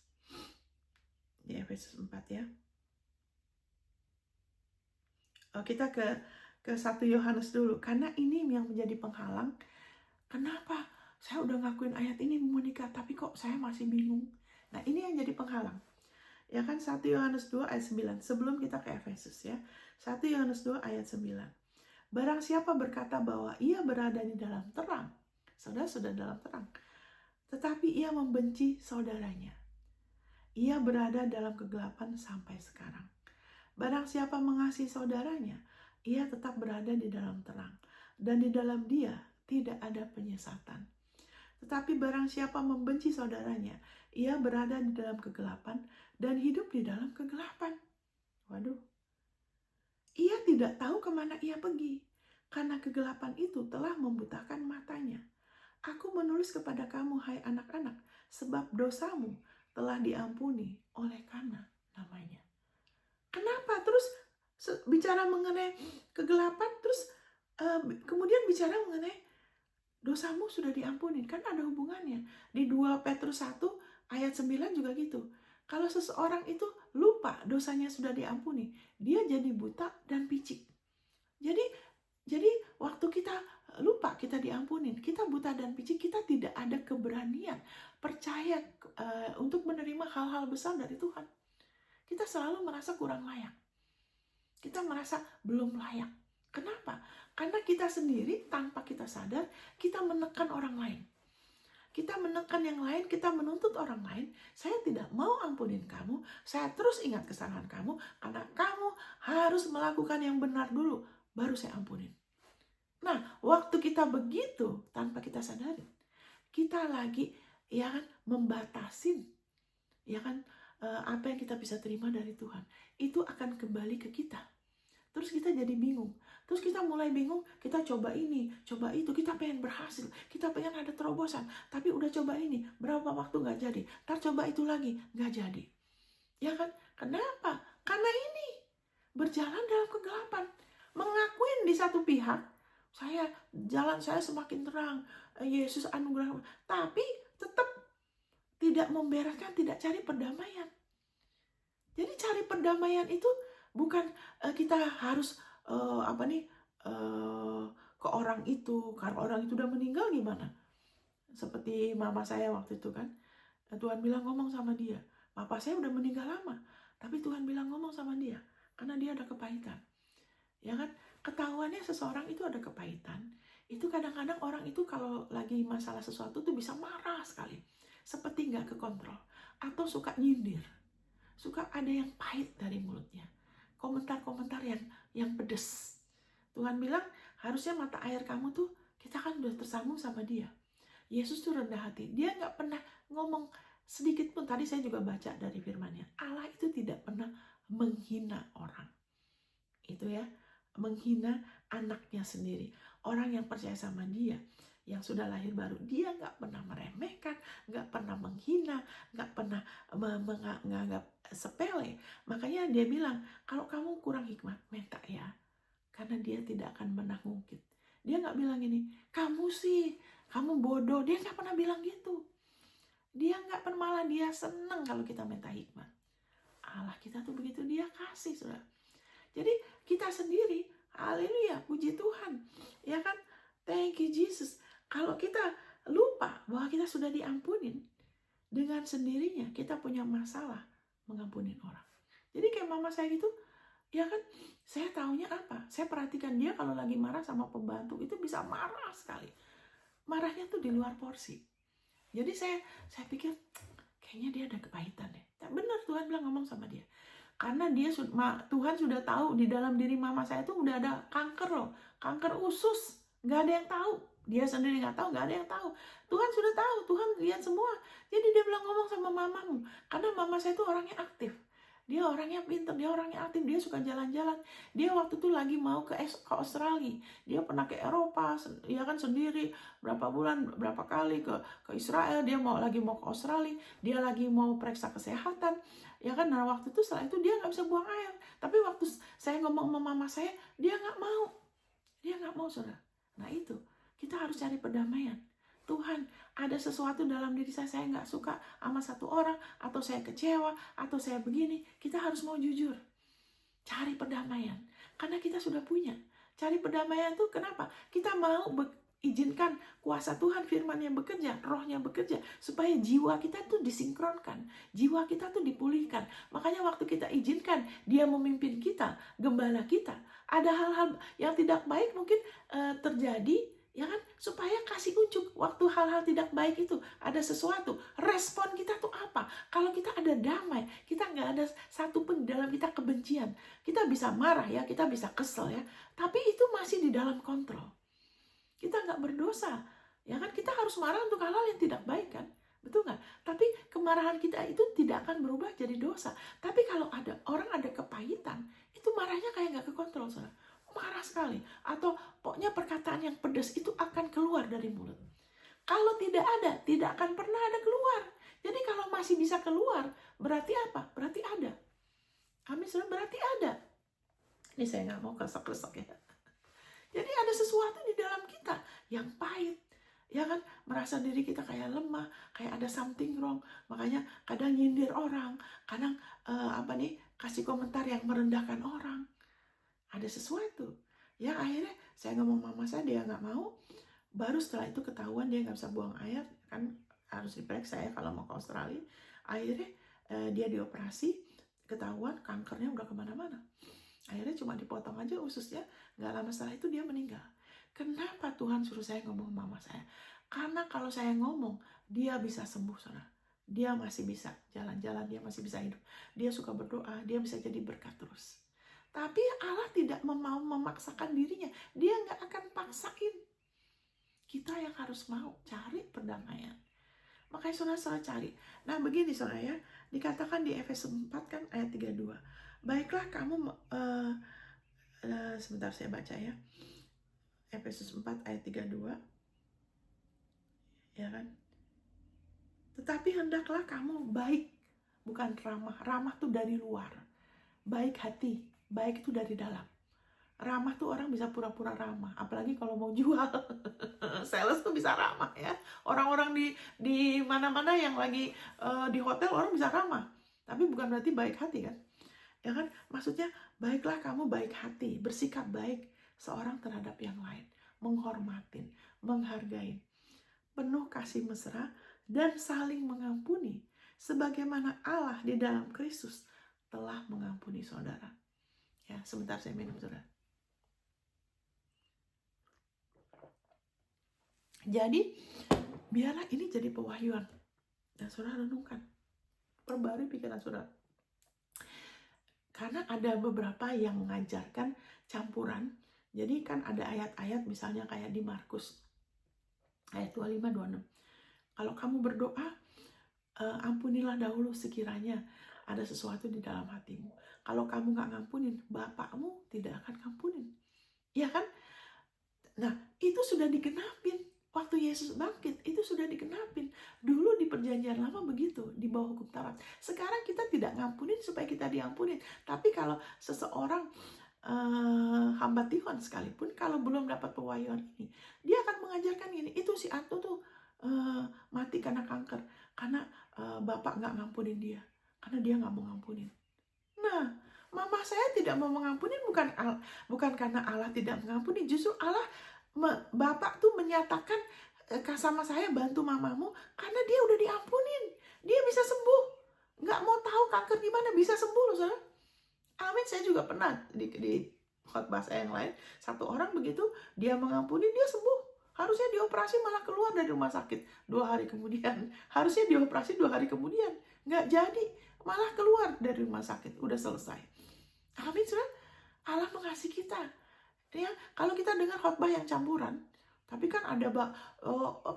Di Efesus 4 ya. Kita ke 1 Yohanes dulu, karena ini yang menjadi penghalang. Kenapa saya udah ngakuin ayat ini Monica, tapi kok saya masih bingung? Nah, ini yang jadi penghalang. Ya kan, 1 Yohanes 2 ayat 9. Sebelum kita ke Efesus ya. 1 Yohanes 2 ayat 9. Barang siapa berkata bahwa ia berada di dalam terang, saudara sudah dalam terang, tetapi ia membenci saudaranya, ia berada dalam kegelapan sampai sekarang. Barang siapa mengasihi saudaranya, ia tetap berada di dalam terang, dan di dalam dia tidak ada penyesatan. Tetapi barang siapa membenci saudaranya, ia berada di dalam kegelapan dan hidup di dalam kegelapan. Waduh. Ia tidak tahu kemana ia pergi, karena kegelapan itu telah membutakan matanya. Aku menulis kepada kamu, hai anak-anak, sebab dosamu telah diampuni oleh karena namanya. Kenapa? Terus bicara mengenai kegelapan, terus kemudian bicara mengenai dosamu sudah diampuni. Kan ada hubungannya. Di 2 Petrus 1 ayat 9 juga gitu. Kalau seseorang itu lupa dosanya sudah diampuni, dia jadi buta dan picik. Jadi waktu kita lupa kita diampunin, kita buta dan picik, kita tidak ada keberanian percaya untuk menerima hal-hal besar dari Tuhan. Kita selalu merasa kurang layak. Kita merasa belum layak. Kenapa? Karena kita sendiri tanpa kita sadar, kita menekan orang lain. Kita menekan yang lain, kita menuntut orang lain. Saya tidak mau ampunin kamu, saya terus ingat kesalahan kamu, karena kamu harus melakukan yang benar dulu, baru saya ampunin. Nah, waktu kita begitu, tanpa kita sadari, kita lagi ya kan membatasin ya kan apa yang kita bisa terima dari Tuhan. Itu akan kembali ke kita. Terus kita jadi bingung. Terus kita mulai bingung, kita coba ini, coba itu, kita pengen berhasil, kita pengen ada terobosan, tapi udah coba ini, berapa waktu nggak jadi, ntar coba itu lagi, nggak jadi. Ya kan? Kenapa? Karena ini berjalan dalam kegelapan. Mengakuin di satu pihak, jalan saya semakin terang, Yesus anugerah, tapi tetap tidak membereskan, tidak cari perdamaian. Jadi cari perdamaian itu bukan kita harus ke orang itu, karena orang itu udah meninggal gimana? Seperti mama saya waktu itu kan, Tuhan bilang ngomong sama dia. Papa saya udah meninggal lama, tapi Tuhan bilang ngomong sama dia, karena dia ada kepahitan. Ya kan? Ketahuannya seseorang itu ada kepahitan. Itu kadang-kadang orang itu kalau lagi masalah sesuatu tuh bisa marah sekali. Seperti nggak kekontrol. Atau suka nyindir. Suka ada yang pahit dari mulutnya. Komentar-komentar yang pedes. Tuhan bilang harusnya mata air kamu tuh, kita kan udah tersambung sama dia. Yesus tuh rendah hati. Dia nggak pernah ngomong sedikit pun. Tadi saya juga baca dari firman-Nya. Allah itu tidak pernah menghina orang. Itu itu ya, menghina anaknya sendiri. Orang yang percaya sama dia, yang sudah lahir baru, dia nggak pernah meremehkan, nggak pernah menghina, nggak pernah menganggap sepele. Makanya dia bilang, kalau kamu kurang hikmat, minta ya, karena dia tidak akan pernah ngungkit. Dia nggak bilang ini, kamu sih, kamu bodoh. Dia nggak pernah bilang gitu. Dia nggak pernah, malah dia senang kalau kita minta hikmat. Allah kita tuh begitu, dia kasih, saudara. Jadi kita sendiri, haleluya, puji Tuhan, ya kan? Thank you Jesus. Kalau kita lupa bahwa kita sudah diampunin, dengan sendirinya kita punya masalah mengampunin orang. Jadi kayak mama saya gitu, ya kan? Saya taunya apa? Saya perhatikan dia kalau lagi marah sama pembantu itu bisa marah sekali. Marahnya tuh di luar porsi. Jadi saya pikir kayaknya dia ada kepahitan deh. Benar, Tuhan bilang ngomong sama dia. Karena Tuhan sudah tahu di dalam diri mama saya tuh udah ada kanker loh. Kanker usus. Nggak ada yang tahu. Dia sendiri nggak tahu, nggak ada yang tahu. Tuhan sudah tahu, Tuhan lihat semua. Jadi dia bilang ngomong sama mamamu. Karena mama saya tuh orangnya aktif. Dia orangnya pintar, dia orangnya aktif, dia suka jalan-jalan. Dia waktu itu lagi mau ke Australia. Dia pernah ke Eropa, ya kan, sendiri. Berapa bulan, berapa kali ke Israel. Dia lagi mau ke Australia. Dia lagi mau periksa kesehatan. Ya kan, nah waktu itu setelah itu dia nggak bisa buang air. Tapi waktu saya ngomong sama mama saya, dia nggak mau. Dia nggak mau, saudara. Nah itu, kita harus cari perdamaian. Tuhan, ada sesuatu dalam diri saya nggak suka sama satu orang, atau saya kecewa, atau saya begini. Kita harus mau jujur. Cari perdamaian. Karena kita sudah punya. Cari perdamaian tuh kenapa? Kita mau izinkan kuasa Tuhan, firman-Nya bekerja, rohnya bekerja, supaya jiwa kita tuh disinkronkan, jiwa kita tuh dipulihkan. Makanya waktu kita izinkan dia memimpin kita, gembala kita, ada hal-hal yang tidak baik mungkin terjadi, ya kan, supaya kasih unjuk. Waktu hal-hal tidak baik itu ada sesuatu, respon kita tuh apa? Kalau kita ada damai, kita nggak ada satu pun dalam kita kebencian. Kita bisa marah ya, kita bisa kesel ya, tapi itu masih di dalam kontrol. Kita nggak berdosa, ya kan? Kita harus marah untuk hal-hal yang tidak baik kan, betul nggak? Tapi kemarahan kita itu tidak akan berubah jadi dosa. Tapi kalau ada orang ada kepahitan, itu marahnya kayak nggak kekontrol, saudara. Marah sekali, atau pokoknya perkataan yang pedas itu akan keluar dari mulut. Kalau tidak ada, tidak akan pernah ada keluar. Jadi kalau masih bisa keluar, berarti apa? Berarti ada. Amin, saudara, berarti ada. Ini saya nggak mau kesek-kesek ya. Jadi ada sesuatu di dalam kita yang pahit, ya kan? Merasa diri kita kayak lemah, kayak ada something wrong. Makanya kadang nyindir orang, kadang kasih komentar yang merendahkan orang. Ada sesuatu. Ya akhirnya saya ngomong mama saya, dia nggak mau. Baru setelah itu ketahuan dia nggak bisa buang air, kan harus diperiksa ya kalau mau ke Australia. Akhirnya dia dioperasi, ketahuan kankernya udah kemana-mana. Akhirnya cuma dipotong aja ususnya, nggak lama setelah itu dia meninggal. Kenapa Tuhan suruh saya ngomong mama saya? Karena kalau saya ngomong, dia bisa sembuh, saudara. Dia masih bisa jalan-jalan, dia masih bisa hidup. Dia suka berdoa, dia bisa jadi berkat terus. Tapi Allah tidak mau memaksakan dirinya. Dia nggak akan paksain. Kita yang harus mau cari perdamaian. Makanya saudara cari. Nah begini saudara ya, dikatakan di Efesus 4 kan ayat 32. Baiklah kamu, sebentar saya baca ya. Efesus 4 ayat 32. Ya kan? Tetapi hendaklah kamu baik, bukan ramah. Ramah tuh dari luar. Baik hati, baik itu dari dalam. Ramah tuh orang bisa pura-pura ramah, apalagi kalau mau jual. Sales tuh bisa ramah ya. Orang-orang di mana-mana yang lagi di hotel orang bisa ramah. Tapi bukan berarti baik hati kan? Ya kan? Maksudnya baiklah kamu baik hati, bersikap baik seorang terhadap yang lain, menghormatin, menghargai, penuh kasih mesra dan saling mengampuni sebagaimana Allah di dalam Kristus telah mengampuni saudara. Ya, sebentar saya minum saudara. Jadi, biarlah ini jadi pewahyuan. Dan saudara renungkan. Perbarui pikiran saudara. Karena ada beberapa yang mengajarkan campuran. Jadi kan ada ayat-ayat misalnya kayak di Markus. Ayat 25-26. Kalau kamu berdoa, ampunilah dahulu sekiranya ada sesuatu di dalam hatimu. Kalau kamu gak ngampunin, Bapakmu tidak akan Ya kan? Nah, itu sudah digenapin. Waktu Yesus bangkit, itu sudah digenapin. Dulu di perjanjian lama begitu, di bawah hukum Taurat. Sekarang kita tidak ngampunin supaya kita diampunin. Tapi kalau seseorang hamba Tuhan sekalipun, kalau belum dapat pewahyuan ini, dia akan mengajarkan ini. Itu si Anto tuh mati karena kanker. Karena bapak nggak ngampunin dia. Karena dia nggak mau ngampunin. Nah, mama saya tidak mau mengampuni bukan karena Allah tidak mengampuni, justru Allah Bapak tuh menyatakan sama saya, bantu mamamu karena dia udah diampunin, dia bisa sembuh. Nggak mau tahu kanker gimana, bisa sembuh loh saudara. Amin. Saya juga pernah di khotbah saya yang lain, satu orang begitu dia mengampuni, dia sembuh. Harusnya dioperasi malah keluar dari rumah sakit 2 hari kemudian. Harusnya dioperasi 2 hari kemudian, nggak jadi, malah keluar dari rumah sakit, udah selesai. Amin, saudara. Allah mengasihi kita. Ya, kalau kita dengar khotbah yang campuran, tapi kan ada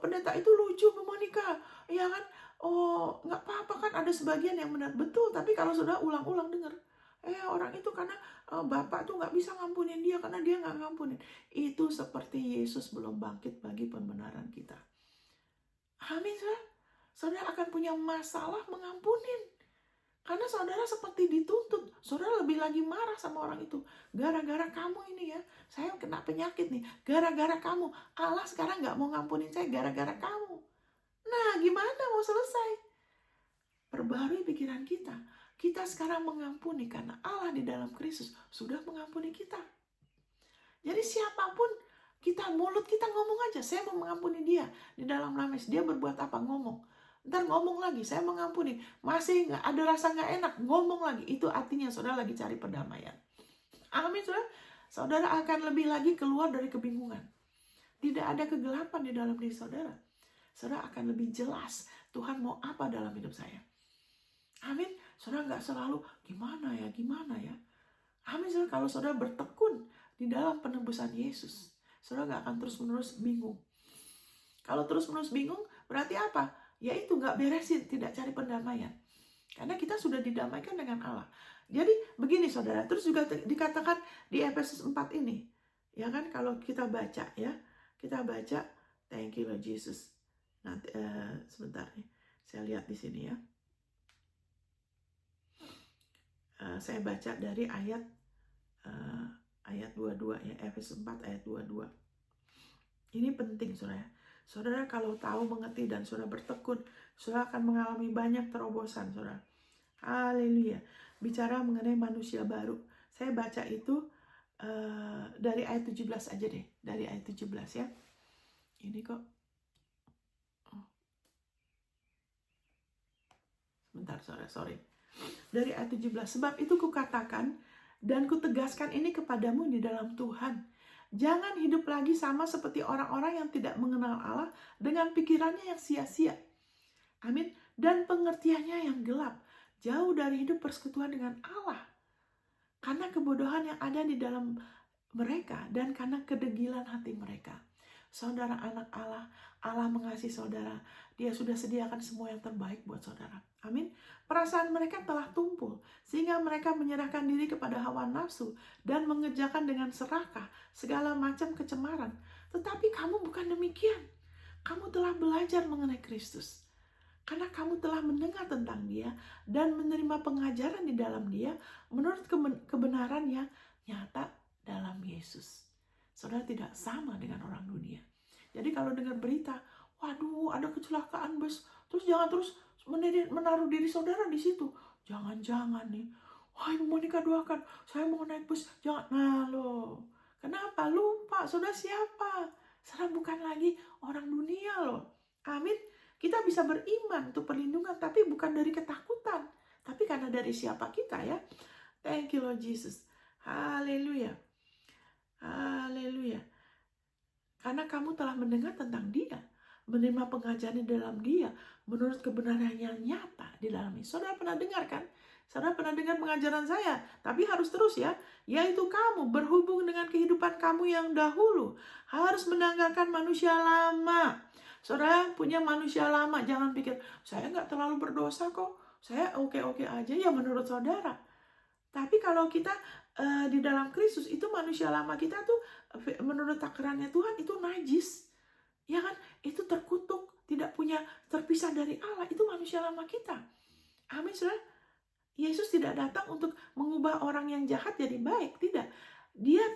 pendeta itu lucu, Bu Monica, ya kan? Oh, nggak apa-apa kan, ada sebagian yang benar betul. Tapi kalau sudah ulang-ulang dengar, orang itu karena bapak tuh nggak bisa ngampunin dia karena dia nggak ngampunin. Itu seperti Yesus belum bangkit bagi pembenaran kita. Amin, saudara. Saudara akan punya masalah mengampunin. Karena saudara seperti dituntut. Saudara lebih lagi marah sama orang itu. Gara-gara kamu ini ya, saya kena penyakit nih. Gara-gara kamu. Allah sekarang gak mau ngampunin saya gara-gara kamu. Nah, gimana mau selesai? Perbarui pikiran kita. Kita sekarang mengampuni karena Allah di dalam Kristus sudah mengampuni kita. Jadi siapapun, mulut kita ngomong aja, saya mau mengampuni dia. Di dalam nama Yesus, dia berbuat apa? Ngomong. Ntar ngomong lagi, saya mengampuni. Masih nggak ada rasa nggak enak, ngomong lagi. Itu artinya saudara lagi cari perdamaian. Amin, saudara. Saudara akan lebih lagi keluar dari kebingungan. Tidak ada kegelapan di dalam diri saudara. Saudara akan lebih jelas Tuhan mau apa dalam hidup saya. Amin. Saudara nggak selalu gimana ya. Amin, saudara. Kalau saudara bertekun di dalam penebusan Yesus, saudara nggak akan terus-menerus bingung. Kalau terus-menerus bingung, berarti apa? Yaitu nggak beresin, tidak cari pendamaian. Karena kita sudah didamaikan dengan Allah. Jadi begini saudara, terus juga dikatakan di Efesus 4 ini, ya kan, kalau kita baca ya, kita baca, thank you Lord Jesus. Nanti sebentar nih, saya lihat di sini ya. Saya baca dari ayat 22 ya, Efesus 4 ayat 22. Ini penting saudara. Saudara kalau tahu, mengerti, dan saudara bertekun, saudara akan mengalami banyak terobosan, saudara. Haleluya. Bicara mengenai manusia baru. Saya baca itu dari ayat 17 aja deh. Dari ayat 17 ya. Ini kok. Sebentar, saudara, sorry. Dari ayat 17. Sebab itu kukatakan dan kutegaskan ini kepadamu di dalam Tuhan. Jangan hidup lagi sama seperti orang-orang yang tidak mengenal Allah dengan pikirannya yang sia-sia. Amin. Dan pengertiannya yang gelap. Jauh dari hidup persekutuan dengan Allah. Karena kebodohan yang ada di dalam mereka dan karena kedegilan hati mereka. Saudara anak Allah, Allah mengasihi saudara. Dia sudah sediakan semua yang terbaik buat saudara. Amin. Perasaan mereka telah tumpul sehingga mereka menyerahkan diri kepada hawa nafsu dan mengerjakan dengan serakah segala macam kecemaran. Tetapi kamu bukan demikian. Kamu telah belajar mengenai Kristus. Karena kamu telah mendengar tentang dia dan menerima pengajaran di dalam dia menurut kebenaran yang nyata dalam Yesus. Saudara tidak sama dengan orang dunia. Jadi kalau dengar berita, waduh ada kecelakaan bus, terus jangan terus menaruh diri saudara di situ. Jangan-jangan nih, wah Ibu Monica doakan, saya mau naik bus, jangan. Nah loh, kenapa? Lupa, saudara siapa? Saudara bukan lagi orang dunia loh. Amin. Kita bisa beriman untuk perlindungan, tapi bukan dari ketakutan. Tapi karena dari siapa kita ya. Thank you Lord Jesus. Haleluya. Haleluya. Karena kamu telah mendengar tentang dia. Menerima pengajaran di dalam dia. Menurut kebenaran yang nyata di dalamnya. Saudara pernah dengar kan? Saudara pernah dengar pengajaran saya. Tapi harus terus ya. Yaitu kamu berhubung dengan kehidupan kamu yang dahulu. Harus menanggalkan manusia lama. Saudara punya manusia lama, jangan pikir, saya nggak terlalu berdosa kok, saya oke-oke aja, ya menurut saudara. Tapi kalau kita di dalam Kristus itu manusia lama kita tuh menurut takarannya Tuhan itu najis, ya kan? Itu terkutuk, tidak punya, terpisah dari Allah. Itu manusia lama kita. Amin, saudara. Yesus tidak datang untuk mengubah orang yang jahat jadi baik, tidak. Dia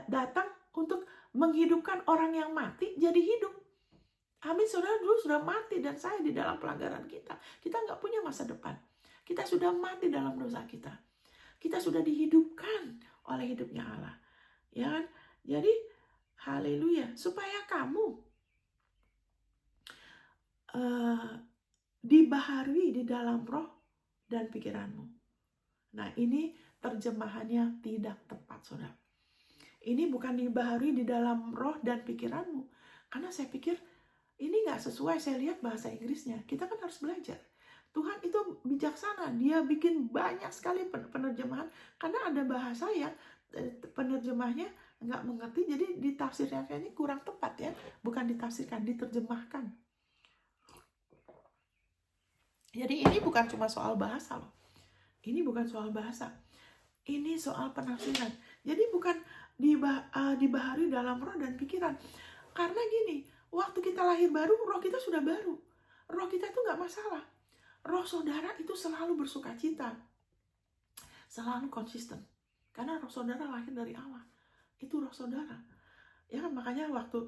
datang untuk menghidupkan orang yang mati jadi hidup. Amin, saudara. Dulu sudah mati dan saya di dalam pelanggaran kita. Kita nggak punya masa depan. Kita sudah mati dalam dosa kita. Kita sudah dihidupkan oleh hidupnya Allah. Ya kan? Jadi, haleluya. Supaya kamu dibaharui di dalam roh dan pikiranmu. Nah, ini terjemahannya tidak tepat, saudara. Ini bukan dibaharui di dalam roh dan pikiranmu. Karena saya pikir ini nggak sesuai, saya lihat bahasa Inggrisnya. Kita kan harus belajar. Tuhan itu bijaksana, dia bikin banyak sekali penerjemahan. Karena ada bahasa yang penerjemahnya nggak mengerti, jadi ditafsirnya ini kurang tepat ya. Bukan ditafsirkan, diterjemahkan. Jadi ini bukan cuma soal bahasa loh. Ini bukan soal bahasa. Ini soal penafsiran. Jadi bukan dibaharui dalam roh dan pikiran. Karena gini, waktu kita lahir baru, roh kita sudah baru. Roh kita itu nggak masalah. Roh saudara itu selalu bersuka cita. Selalu konsisten. Karena roh saudara lahir dari Allah. Itu roh saudara. Ya kan, makanya waktu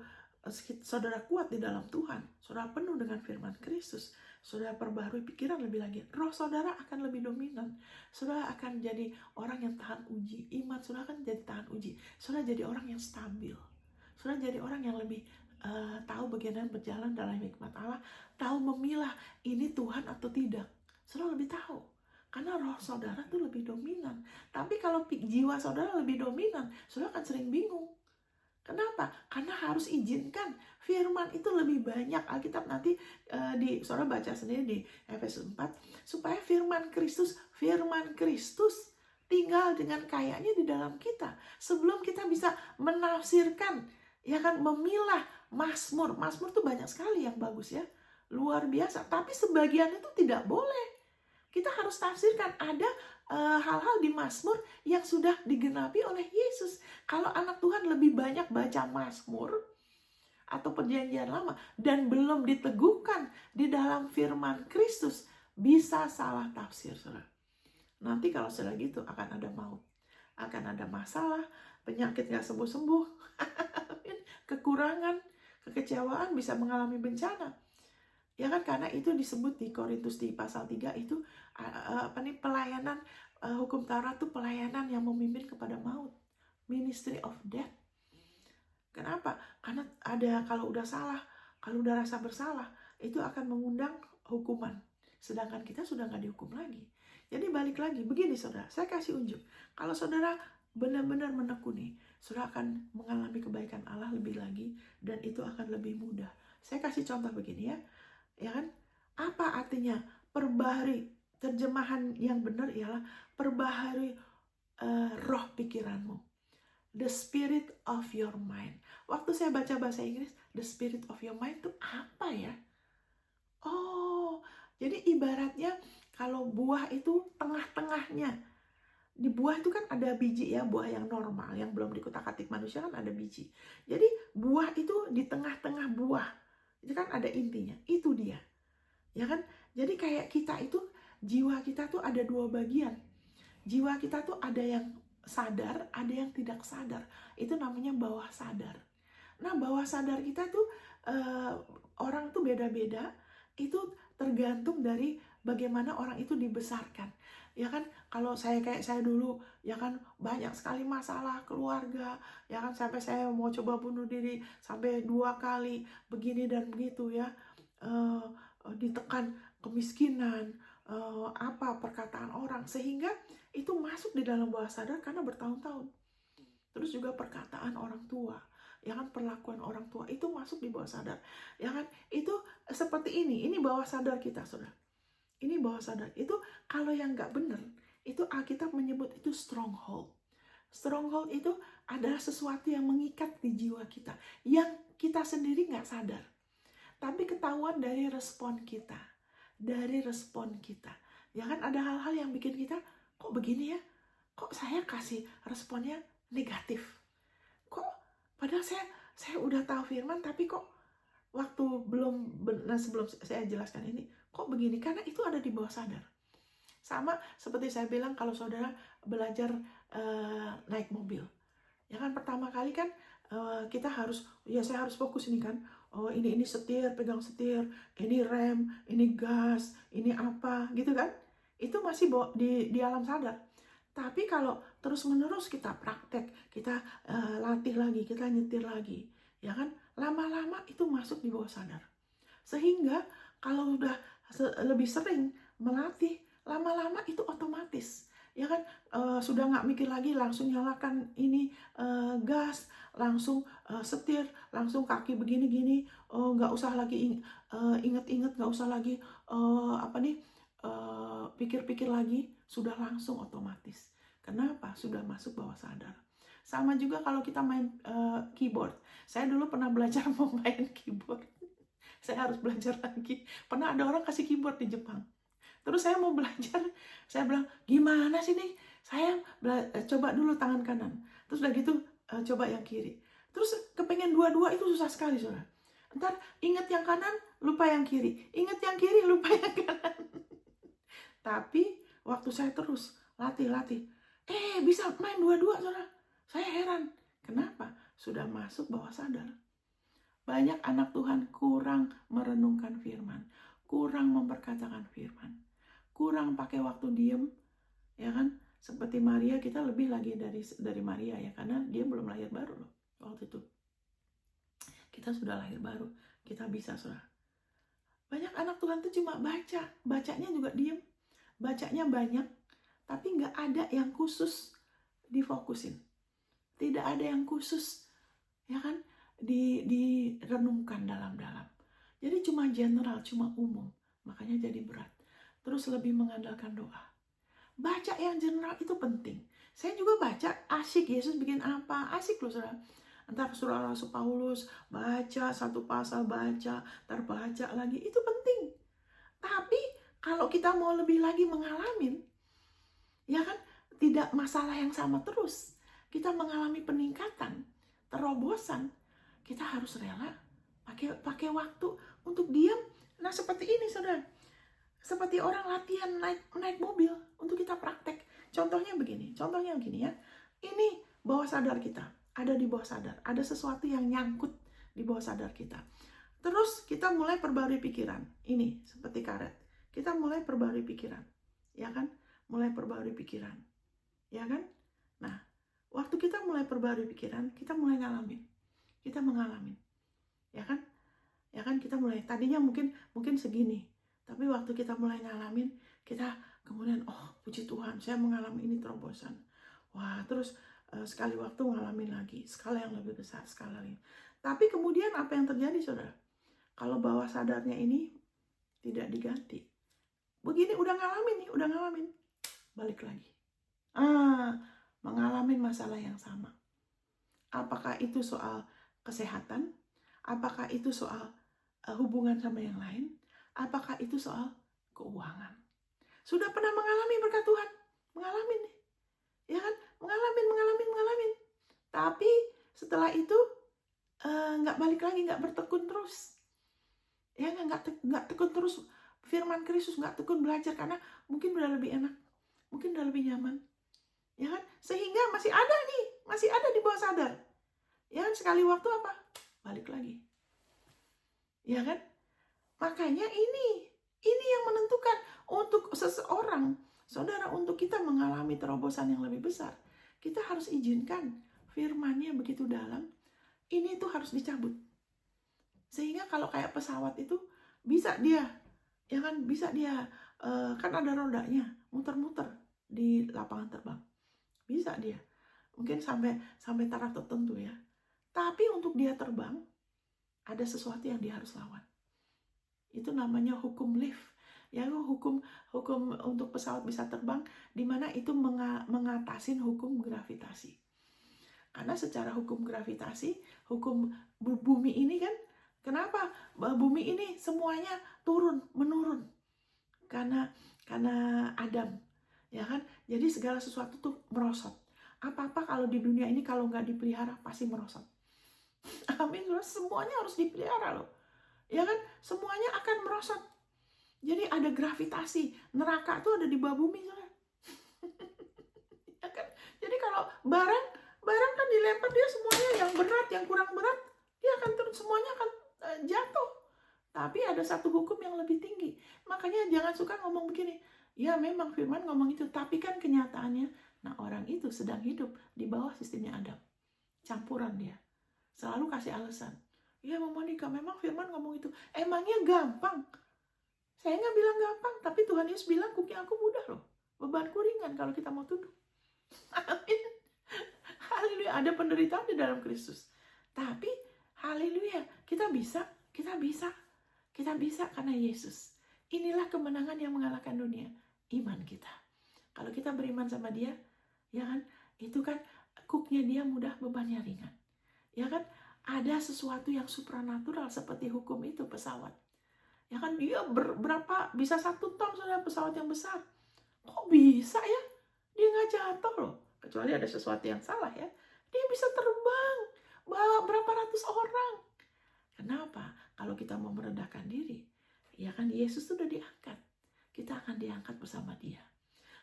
saudara kuat di dalam Tuhan, saudara penuh dengan firman Kristus, saudara perbaharui pikiran lebih lagi, roh saudara akan lebih dominan. Saudara akan jadi orang yang tahan uji. Iman saudara akan jadi tahan uji. Saudara jadi orang yang stabil. Saudara jadi orang yang lebih tahu bagaimana berjalan dalam hikmat Allah, tahu memilah ini Tuhan atau tidak. Saudara lebih tahu. Karena roh saudara itu lebih dominan. Tapi kalau jiwa saudara lebih dominan, saudara akan sering bingung. Kenapa? Karena harus izinkan firman itu lebih banyak. Alkitab nanti saudara baca sendiri di Efesus 4, supaya firman Kristus tinggal dengan kayanya di dalam kita. Sebelum kita bisa menafsirkan, ya kan, memilah Mazmur. Mazmur tuh banyak sekali yang bagus ya. Luar biasa. Tapi sebagian itu tidak boleh. Kita harus tafsirkan. Ada hal-hal di Mazmur yang sudah digenapi oleh Yesus. Kalau anak Tuhan lebih banyak baca Mazmur atau perjanjian lama dan belum diteguhkan di dalam firman Kristus, bisa salah tafsir, saudara. Nanti kalau sudah gitu akan ada maut. Akan ada masalah, penyakit gak sembuh-sembuh, kekurangan, kekecewaan, bisa mengalami bencana. Ya kan, karena itu disebut di Korintus di pasal 3 itu pelayanan hukum Taurat itu pelayanan yang memimpin kepada maut. Ministry of death. Kenapa? Karena kalau udah salah, kalau udah rasa bersalah, itu akan mengundang hukuman. Sedangkan kita sudah nggak dihukum lagi. Jadi balik lagi, begini saudara, saya kasih unjuk. Kalau saudara benar-benar menekuni, saudara akan mengalami kebaikan Allah lebih lagi, dan itu akan lebih mudah. Saya kasih contoh begini ya. Ya kan? Apa artinya perbaharui? Terjemahan yang benar ialah perbaharui roh pikiranmu. The spirit of your mind. Waktu saya baca bahasa Inggris, the spirit of your mind itu apa ya? Oh, jadi ibaratnya kalau buah itu tengah-tengahnya. Di buah itu kan ada biji ya, buah yang normal, yang belum dikutak-atik manusia kan ada biji. Jadi buah itu di tengah-tengah buah. Itu kan ada intinya, itu dia. Ya kan? Jadi kayak kita itu, jiwa kita tuh ada dua bagian. Jiwa kita tuh ada yang sadar, ada yang tidak sadar. Itu namanya bawah sadar. Nah, bawah sadar kita tuh orang tuh beda-beda. Itu tergantung dari bagaimana orang itu dibesarkan. Ya kan, kalau kayak saya dulu, ya kan, banyak sekali masalah keluarga, ya kan, sampai saya mau coba bunuh diri sampai 2 kali, begini dan begitu ya, ditekan kemiskinan, perkataan orang, sehingga itu masuk di dalam bawah sadar karena bertahun-tahun. Terus juga perkataan orang tua, ya kan, perlakuan orang tua itu masuk di bawah sadar, ya kan, itu seperti ini bawah sadar kita, saudara. Ini bawah sadar. Itu kalau yang nggak benar, itu Alkitab menyebut itu stronghold. Stronghold itu adalah sesuatu yang mengikat di jiwa kita, yang kita sendiri nggak sadar. Tapi ketahuan dari respon kita. Dari respon kita. Ya kan, ada hal-hal yang bikin kita, kok begini ya? kok saya kasih responnya negatif? Kok padahal saya udah tahu firman, tapi kok waktu sebelum saya jelaskan ini, kok begini? Karena itu ada di bawah sadar. Sama seperti saya bilang, kalau saudara belajar naik mobil, ya kan pertama kali kan kita harus, ya saya harus fokus ini kan, oh ini setir, pegang setir, ini rem, ini gas, ini apa gitu kan, itu masih di alam sadar. Tapi kalau terus-menerus kita praktek, kita latih lagi, kita nyetir lagi, ya kan, lama-lama itu masuk di bawah sadar. Sehingga kalau udah lebih sering melatih, lama-lama itu otomatis, ya kan, sudah nggak mikir lagi, langsung nyalakan ini gas, langsung setir, langsung kaki begini-gini, nggak usah lagi inget-inget, nggak usah lagi pikir-pikir lagi, sudah langsung otomatis. Kenapa? Sudah masuk bawah sadar. Sama juga kalau kita main keyboard. Saya dulu pernah belajar mau main keyboard. Saya harus belajar lagi. Pernah ada orang kasih keyboard di Jepang. Terus saya mau belajar, saya bilang, gimana sih nih? Saya coba dulu tangan kanan. Terus udah gitu, coba yang kiri. Terus kepengen dua-dua itu susah sekali, saudara. Ntar ingat yang kanan, lupa yang kiri. Ingat yang kiri, lupa yang kanan. Tapi waktu saya terus latih, bisa main dua-dua, saudara. Saya heran. Kenapa? Sudah masuk bawah sadar. Banyak anak Tuhan kurang merenungkan firman, kurang memperkatakan firman, kurang pakai waktu diem, ya kan? Seperti Maria, kita lebih lagi dari Maria ya, karena dia belum lahir baru loh waktu itu. Kita sudah lahir baru, kita bisa, saudara. Banyak anak Tuhan tuh cuma bacanya juga diem, bacanya banyak, tapi nggak ada yang khusus difokusin, tidak ada yang khusus, ya kan? Direnungkan dalam-dalam. Jadi cuma general, cuma umum. Makanya jadi berat. Terus lebih mengandalkan doa. Baca yang general itu penting. Saya juga baca, asik, Yesus bikin apa, asik loh, saudara. Entar surah Rasul Paulus, baca satu pasal, baca, entar baca lagi, itu penting. Tapi kalau kita mau lebih lagi mengalamin, ya kan, tidak masalah yang sama terus. Kita mengalami peningkatan, terobosan, kita harus rela pakai waktu untuk diam. Nah, seperti ini, saudara. Seperti orang latihan naik mobil untuk kita praktek. Contohnya begini ya. Ini bawah sadar kita, ada di bawah sadar. Ada sesuatu yang nyangkut di bawah sadar kita. Terus kita mulai perbarui pikiran. Ini seperti karet. Kita mulai perbarui pikiran. Ya kan? Mulai perbarui pikiran. Ya kan? Nah, waktu kita mulai perbarui pikiran, kita mulai ngalamin. Kita mengalami, ya kan kita mulai, tadinya mungkin segini, tapi waktu kita mulai ngalamin, kita kemudian, oh puji Tuhan, saya mengalami ini terobosan. Wah, terus sekali waktu ngalamin lagi, skala yang lebih besar, skala lain. Tapi kemudian apa yang terjadi, saudara? Kalau bawah sadarnya ini tidak diganti, begini udah ngalamin, balik lagi, mengalami masalah yang sama. Apakah itu soal kesehatan? Apakah itu soal hubungan sama yang lain? Apakah itu soal keuangan? Sudah pernah mengalami berkat Tuhan? Mengalami nih, ya kan? Mengalami. Tapi setelah itu nggak balik lagi, nggak bertekun terus. Ya nggak tekun terus firman Kristus, nggak tekun belajar karena mungkin udah lebih enak, mungkin udah lebih nyaman, ya kan? Sehingga masih ada di bawah sadar. Ya kan, sekali waktu apa? Balik lagi. Ya kan? Makanya ini yang menentukan untuk seseorang, saudara, untuk kita mengalami terobosan yang lebih besar. Kita harus izinkan firman-Nya begitu dalam. Ini tuh harus dicabut. Sehingga kalau kayak pesawat itu bisa dia, ya kan, kan ada rodanya, muter-muter di lapangan terbang. Bisa dia. Mungkin sampai taraf tertentu ya. Tapi untuk dia terbang, ada sesuatu yang dia harus lawan. Itu namanya hukum lift. Ya, hukum untuk pesawat bisa terbang, di mana itu mengatasi hukum gravitasi. Karena secara hukum gravitasi, hukum bumi ini kan, kenapa bumi ini semuanya menurun? Karena Adam. Ya kan? Jadi segala sesuatu tuh merosot. Apa-apa kalau di dunia ini kalau nggak dipelihara pasti merosot. Amin. Semuanya harus dipelihara loh. Ya kan? Semuanya akan merosot. Jadi ada gravitasi. Neraka tuh ada di bawah bumi. Ya kan? Jadi kalau barang kan dilempar, dia semuanya yang berat, yang kurang berat, dia akan semuanya akan jatuh. Tapi ada satu hukum yang lebih tinggi. Makanya jangan suka ngomong begini. Ya memang firman ngomong itu, tapi kan kenyataannya, nah orang itu sedang hidup di bawah sistemnya Adam. Campuran dia. Selalu kasih alasan. Ya Monica, memang firman ngomong itu. Emangnya gampang? Saya nggak bilang gampang, tapi Tuhan Yesus bilang kuki aku mudah loh. Bebanku ringan kalau kita mau tunduk. Amin. Haleluya, ada penderitaan di dalam Kristus. Tapi haleluya, kita bisa karena Yesus. Inilah kemenangan yang mengalahkan dunia, iman kita. Kalau kita beriman sama dia, ya kan, itu kan kuknya dia mudah, bebannya ringan. Ya kan, ada sesuatu yang supranatural seperti hukum itu pesawat. Ya kan, dia berapa, bisa 1 ton saudara, pesawat yang besar. Kok bisa ya? Dia nggak jatuh loh. Kecuali ada sesuatu yang salah ya. Dia bisa terbang, bawa berapa ratus orang. Kenapa? Kalau kita mau merendahkan diri, ya kan Yesus sudah diangkat. Kita akan diangkat bersama dia.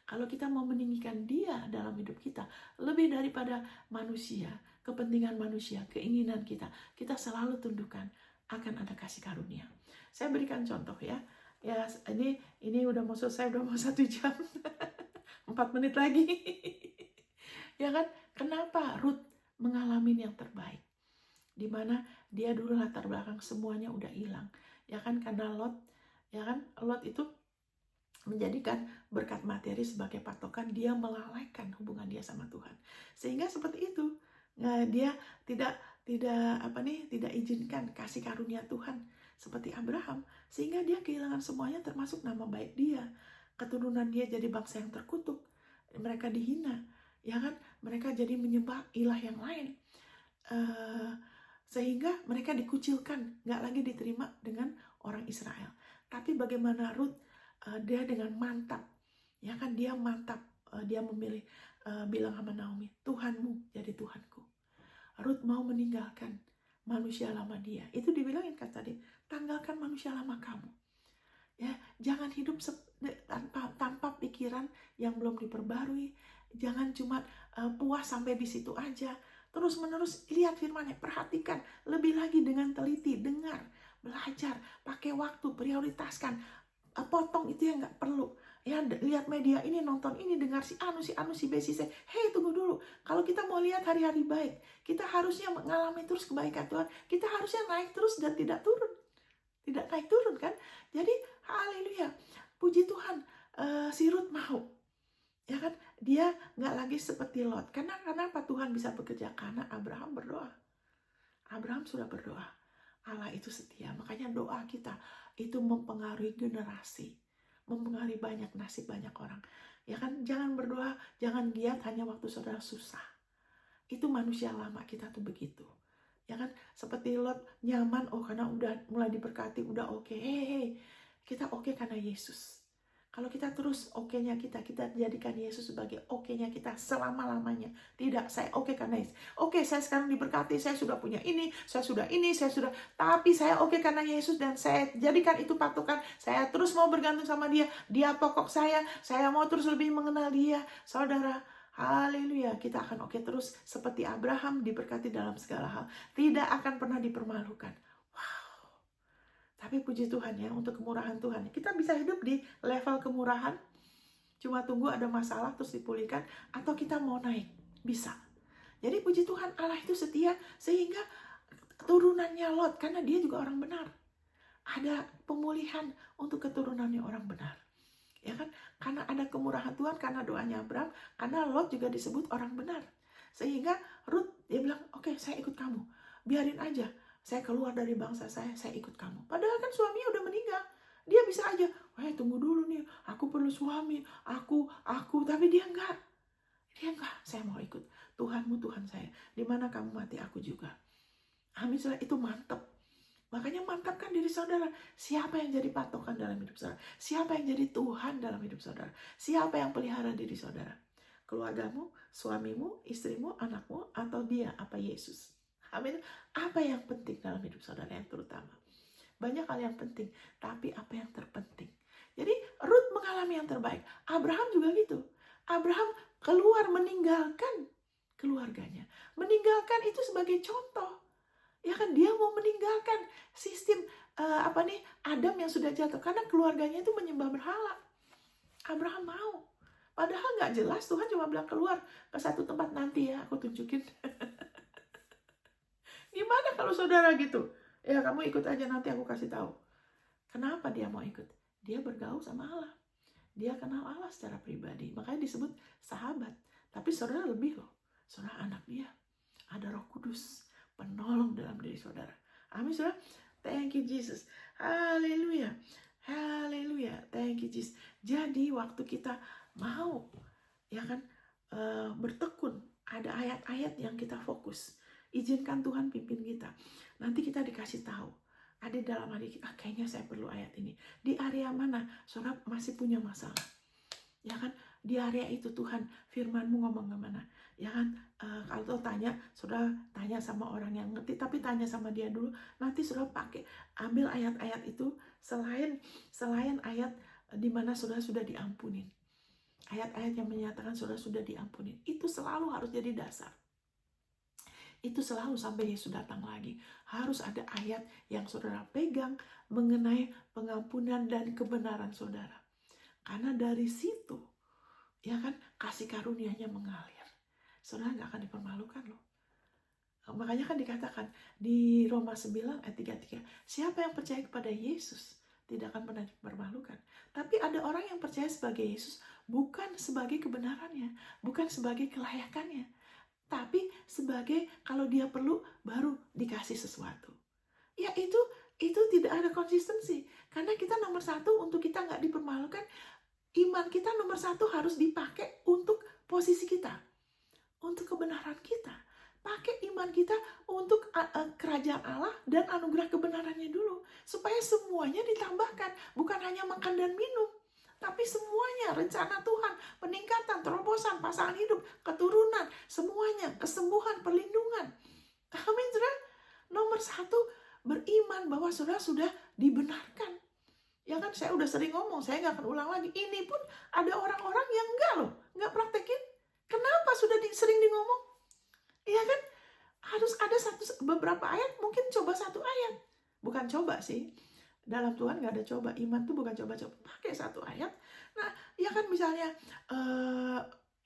Kalau kita mau meninggikan dia dalam hidup kita, lebih daripada manusia, kepentingan manusia, keinginan kita selalu tundukkan, akan ada kasih karunia. Saya berikan contoh ya. Ya, ini udah mau selesai, udah mau 1 jam. 4 menit lagi. Ya kan? Kenapa Ruth mengalami yang terbaik? Dimana dia dulu latar belakang semuanya udah hilang. Ya kan? Karena Lot, ya kan? Lot itu menjadikan berkat materi sebagai patokan, dia melalaikan hubungan dia sama Tuhan. Sehingga seperti itu, dia tidak izinkan kasih karunia Tuhan seperti Abraham, sehingga dia kehilangan semuanya termasuk nama baik dia. Keturunan dia jadi bangsa yang terkutuk, mereka dihina, ya kan? Mereka jadi menyembah ilah yang lain, sehingga mereka dikucilkan, nggak lagi diterima dengan orang Israel. Tapi bagaimana Ruth, dia dengan mantap, ya kan, dia mantap, dia memilih, bilang sama Naomi, Tuhanmu jadi Tuhanku. Ruth mau meninggalkan manusia lama dia. Itu dibilangin kan tadi, tanggalkan manusia lama kamu. Ya, jangan hidup tanpa pikiran yang belum diperbarui. Jangan cuma puas sampai di situ aja. Terus menerus lihat firman-Nya, perhatikan lebih lagi dengan teliti, dengar, belajar, pakai waktu, prioritaskan. Potong itu yang nggak perlu. Ya, lihat media ini, nonton ini, dengar si anu, si B, si C. Hei, tunggu dulu. Kalau kita mau lihat hari-hari baik, kita harusnya mengalami terus kebaikan Tuhan. Kita harusnya naik terus dan tidak turun. Tidak naik turun kan? Jadi, haleluya. Puji Tuhan, si Ruth mau. Ya kan? Dia nggak lagi seperti Lot. Kenapa Tuhan bisa bekerja? Karena Abraham berdoa. Abraham sudah berdoa. Allah itu setia. Makanya doa kita itu mempengaruhi generasi, mempengaruhi banyak nasib banyak orang. Ya kan, jangan berdoa, jangan giat hanya waktu saudara susah. Itu manusia lama kita tuh begitu. Ya kan, seperti Lot nyaman, karena udah mulai diberkati, udah oke. Kita oke karena Yesus. Kalau kita terus oke-nya kita jadikan Yesus sebagai oke-nya kita selama-lamanya. Tidak, saya oke karena Yesus. Oke, saya sekarang diberkati, saya sudah punya ini, saya sudah, tapi saya oke karena Yesus dan saya jadikan itu patokan. Saya terus mau bergantung sama dia, dia pokok saya mau terus lebih mengenal dia. Saudara, haleluya, kita akan oke terus seperti Abraham diberkati dalam segala hal. Tidak akan pernah dipermalukan. Tapi puji Tuhan ya, untuk kemurahan Tuhan. Kita bisa hidup di level kemurahan, cuma tunggu ada masalah terus dipulihkan, atau kita mau naik, bisa. Jadi puji Tuhan, Allah itu setia, sehingga keturunannya Lot, karena dia juga orang benar. Ada pemulihan untuk keturunannya orang benar. Ya kan? Karena ada kemurahan Tuhan, karena doanya Abraham, karena Lot juga disebut orang benar. Sehingga Ruth, dia bilang, oke, saya ikut kamu. Biarin aja. Saya keluar dari bangsa saya ikut kamu. Padahal kan suaminya udah meninggal. Dia bisa aja, tunggu dulu nih, aku perlu suami, aku, tapi dia enggak. Saya mau ikut. Tuhanmu Tuhan saya. Di mana kamu mati, aku juga. Amin, itu mantep. Makanya mantapkan diri saudara. Siapa yang jadi patokan dalam hidup saudara? Siapa yang jadi Tuhan dalam hidup saudara? Siapa yang pelihara diri saudara? Keluargamu, suamimu, istrimu, anakmu, atau dia, apa Yesus? Amin. Apa yang penting dalam hidup saudara yang terutama? Banyak hal yang penting, tapi apa yang terpenting? Jadi Ruth mengalami yang terbaik. Abraham juga gitu. Abraham keluar meninggalkan keluarganya. Meninggalkan itu sebagai contoh. Ya kan, dia mau meninggalkan sistem Adam yang sudah jatuh karena keluarganya itu menyembah berhala. Abraham mau. Padahal nggak jelas, Tuhan cuma bilang keluar ke satu tempat, nanti ya aku tunjukin. Gimana kalau saudara gitu? Ya kamu ikut aja, nanti aku kasih tahu. Kenapa dia mau ikut? Dia bergaul sama Allah. Dia kenal Allah secara pribadi. Makanya disebut sahabat. Tapi saudara lebih loh. Saudara anak dia. Ada Roh Kudus, penolong dalam diri saudara. Amin saudara. Thank you Jesus. Haleluya. Haleluya. Thank you Jesus. Jadi waktu kita mau ya kan bertekun, ada ayat-ayat yang kita fokus. Izinkan Tuhan pimpin kita. Nanti kita dikasih tahu. Ada dalam hati kita, kayaknya saya perlu ayat ini. Di area mana saudara masih punya masalah? Ya kan, di area itu Tuhan firman-Mu ngomong kemana? Ya kan, kalau tanya, saudara tanya sama orang yang ngerti, tapi tanya sama dia dulu. Nanti saudara ambil ayat-ayat itu selain ayat di mana saudara sudah diampunin. Ayat-ayat yang menyatakan saudara sudah diampunin. Itu selalu harus jadi dasar. Itu selalu sampai Yesus datang lagi. Harus ada ayat yang saudara pegang mengenai pengampunan dan kebenaran saudara. Karena dari situ, ya kan, kasih karunia-Nya mengalir. Saudara nggak akan dipermalukan loh. Makanya kan dikatakan di Roma 9 ayat 33, siapa yang percaya kepada Yesus tidak akan pernah dipermalukan. Tapi ada orang yang percaya sebagai Yesus bukan sebagai kebenarannya, bukan sebagai kelayakannya, tapi sebagai kalau dia perlu baru dikasih sesuatu. Ya itu tidak ada konsistensi. Karena kita nomor satu untuk kita nggak dipermalukan, iman kita nomor satu harus dipakai untuk posisi kita, untuk kebenaran kita. Pakai iman kita untuk kerajaan Allah dan anugerah kebenarannya dulu. Supaya semuanya ditambahkan, bukan hanya makan dan minum. Tapi semuanya, rencana Tuhan, peningkatan, terobosan, pasangan hidup, keturunan, semuanya, kesembuhan, perlindungan. Amin, saudara. Nomor satu, beriman bahwa saudara sudah dibenarkan. Ya kan, saya udah sering ngomong, saya nggak akan ulang lagi. Ini pun ada orang-orang yang enggak loh, nggak praktekin. Kenapa sudah sering di ngomong? Ya kan, harus ada beberapa ayat, mungkin coba satu ayat. Bukan coba sih. Dalam Tuhan gak ada coba. Iman tuh bukan coba-coba. Pakai satu ayat. Nah, ya kan misalnya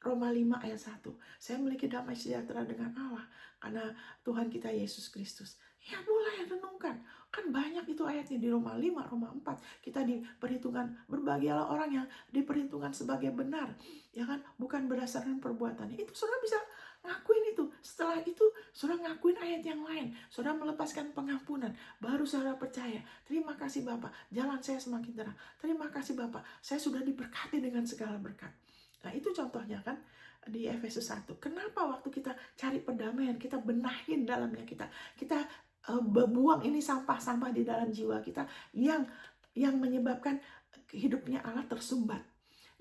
Roma 5 ayat 1. Saya memiliki damai sejahtera dengan Allah karena Tuhan kita Yesus Kristus. Ya mulai renungkan. Kan banyak itu ayatnya di Roma 5, Roma 4. Kita diperhitungkan, berbahagialah orang yang diperhitungkan sebagai benar. Ya kan, bukan berdasarkan perbuatannya. Itu saudara bisa ngakuin itu. Setelah itu saudara ngakuin ayat yang lain. Saudara melepaskan pengampunan. Baru saudara percaya. Terima kasih Bapak, jalan saya semakin terang. Terima kasih Bapak, saya sudah diberkati dengan segala berkat. Nah itu contohnya kan di Efesus 1. Kenapa waktu kita cari perdamaian, kita benahin dalamnya kita buang ini sampah-sampah di dalam jiwa kita yang menyebabkan hidupnya Allah tersumbat,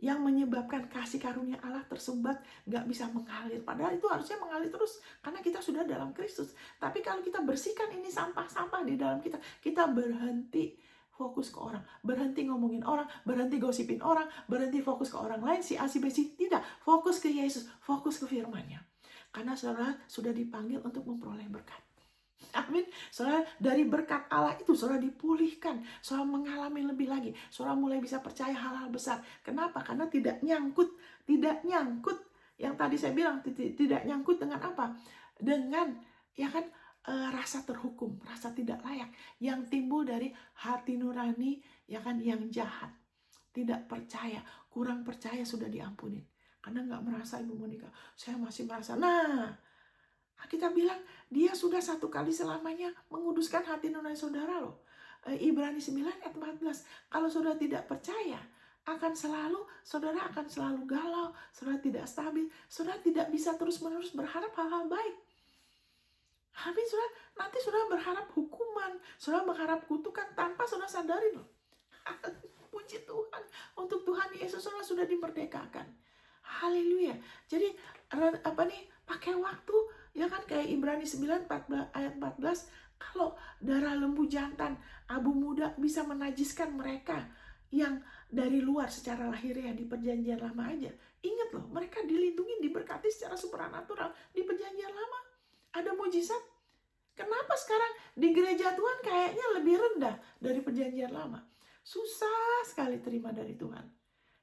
yang menyebabkan kasih karunia Allah tersumbat, gak bisa mengalir. Padahal itu harusnya mengalir terus karena kita sudah dalam Kristus. Tapi kalau kita bersihkan ini sampah-sampah di dalam kita berhenti fokus ke orang, berhenti ngomongin orang, berhenti gosipin orang, berhenti fokus ke orang lain, si A, si B, si tidak. Fokus ke Yesus, fokus ke firman-Nya. Karena saudara sudah dipanggil untuk memperoleh berkat. Amin. Saudara dari berkat Allah itu saudara dipulihkan, saudara mengalami lebih lagi, saudara mulai bisa percaya hal-hal besar. Kenapa? Karena tidak nyangkut. Yang tadi saya bilang tidak nyangkut dengan apa? Dengan ya kan rasa terhukum, rasa tidak layak yang timbul dari hati nurani ya kan yang jahat, tidak percaya, kurang percaya sudah diampunin. Karena nggak merasa Ibu Monica, saya masih merasa. Nah, kita bilang dia sudah satu kali selamanya menguduskan hati nurani saudara loh. Ibrani 9 ayat 14. Kalau saudara tidak percaya, saudara akan selalu galau, saudara tidak stabil, saudara tidak bisa terus-menerus berharap hal-hal baik. Habis saudara, nanti saudara berharap hukuman, saudara berharap kutukan tanpa saudara sadari loh. Puji Tuhan, untuk Tuhan Yesus saudara sudah dimerdekakan. Haleluya. Jadi pakai waktu, ya kan, kayak Ibrani 9 ayat 14, kalau darah lembu jantan, abu muda bisa menajiskan mereka yang dari luar secara lahiriah di perjanjian lama aja. Ingat loh, mereka dilindungi, diberkati secara supranatural di perjanjian lama. Ada mujizat. Kenapa sekarang di gereja Tuhan kayaknya lebih rendah dari perjanjian lama? Susah sekali terima dari Tuhan.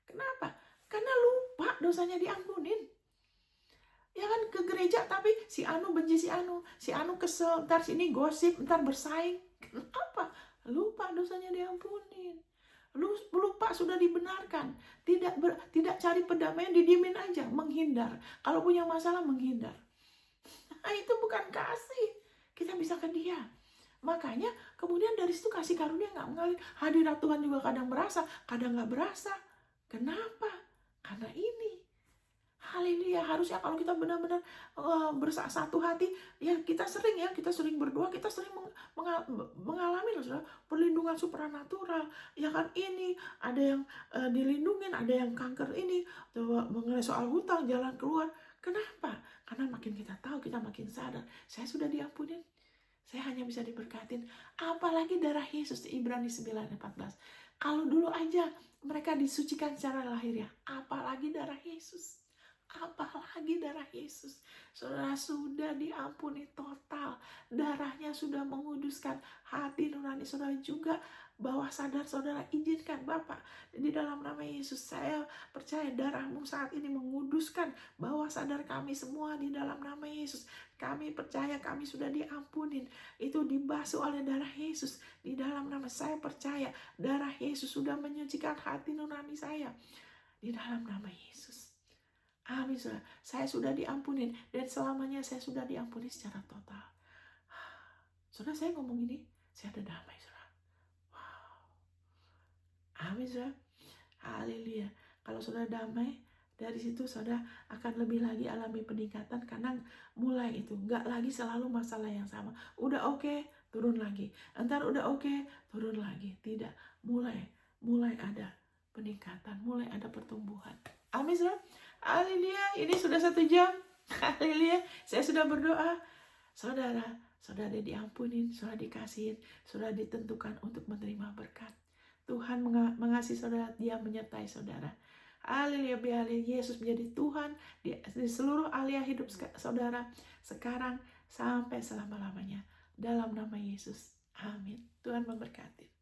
Kenapa? Karena lupa dosanya diampunin. Ya kan, ke gereja tapi si Anu benci si Anu kesel, ntar sini gosip, ntar bersaing. Kenapa? Lupa dosanya diampunin. Lupa sudah dibenarkan. Tidak cari perdamaian, didiemin aja, menghindar. Kalau punya masalah menghindar. Nah, itu bukan kasih. Kita bisa ke dia. Makanya kemudian dari situ kasih karunia nggak mengalir. Hadirat Tuhan juga kadang berasa, kadang nggak berasa. Kenapa? Karena ini. Haleluya. Harusnya kalau kita benar-benar bersatu hati, ya kita sering berdoa, kita sering mengalami loh, saudara, perlindungan supranatural. Ya kan, ini ada yang dilindungin, ada yang kanker ini, mengenai soal hutang, jalan keluar. Kenapa? Karena makin kita tahu, kita makin sadar, saya sudah diampunin. Saya hanya bisa diberkatin. Apalagi darah Yesus di Ibrani 9:14. Kalau dulu aja mereka disucikan secara lahiriah, apalagi darah Yesus. Apalagi darah Yesus. Saudara sudah diampuni total. Darahnya sudah menguduskan hati nurani saudara juga. Bawah sadar saudara izinkan Bapa, di dalam nama Yesus saya percaya darahmu saat ini menguduskan bawah sadar kami semua di dalam nama Yesus. Kami percaya kami sudah diampunin. Itu dibasuh oleh darah Yesus. Di dalam nama saya percaya darah Yesus sudah menyucikan hati nurani saya. Di dalam nama Yesus. Amin, saudara. Saya sudah diampunin dan selamanya saya sudah diampuni secara total. Saudara, saya ngomong ini, saya ada damai, saudara. Wow. Amin, saudara. Haleluya. Kalau saudara damai, dari situ saudara akan lebih lagi alami peningkatan karena mulai itu nggak lagi selalu masalah yang sama. Udah oke, turun lagi. Entar udah oke, turun lagi. Tidak, mulai ada peningkatan, mulai ada pertumbuhan. Amin, saudara. Haleluya, ini sudah 1 jam. Haleluya, saya sudah berdoa. Saudara diampunin, saudara dikasihin, saudara ditentukan untuk menerima berkat. Tuhan mengasihi saudara, dia menyertai saudara. Haleluya, biar Yesus menjadi Tuhan di seluruh alia hidup saudara, sekarang sampai selama-lamanya. Dalam nama Yesus, amin. Tuhan memberkati.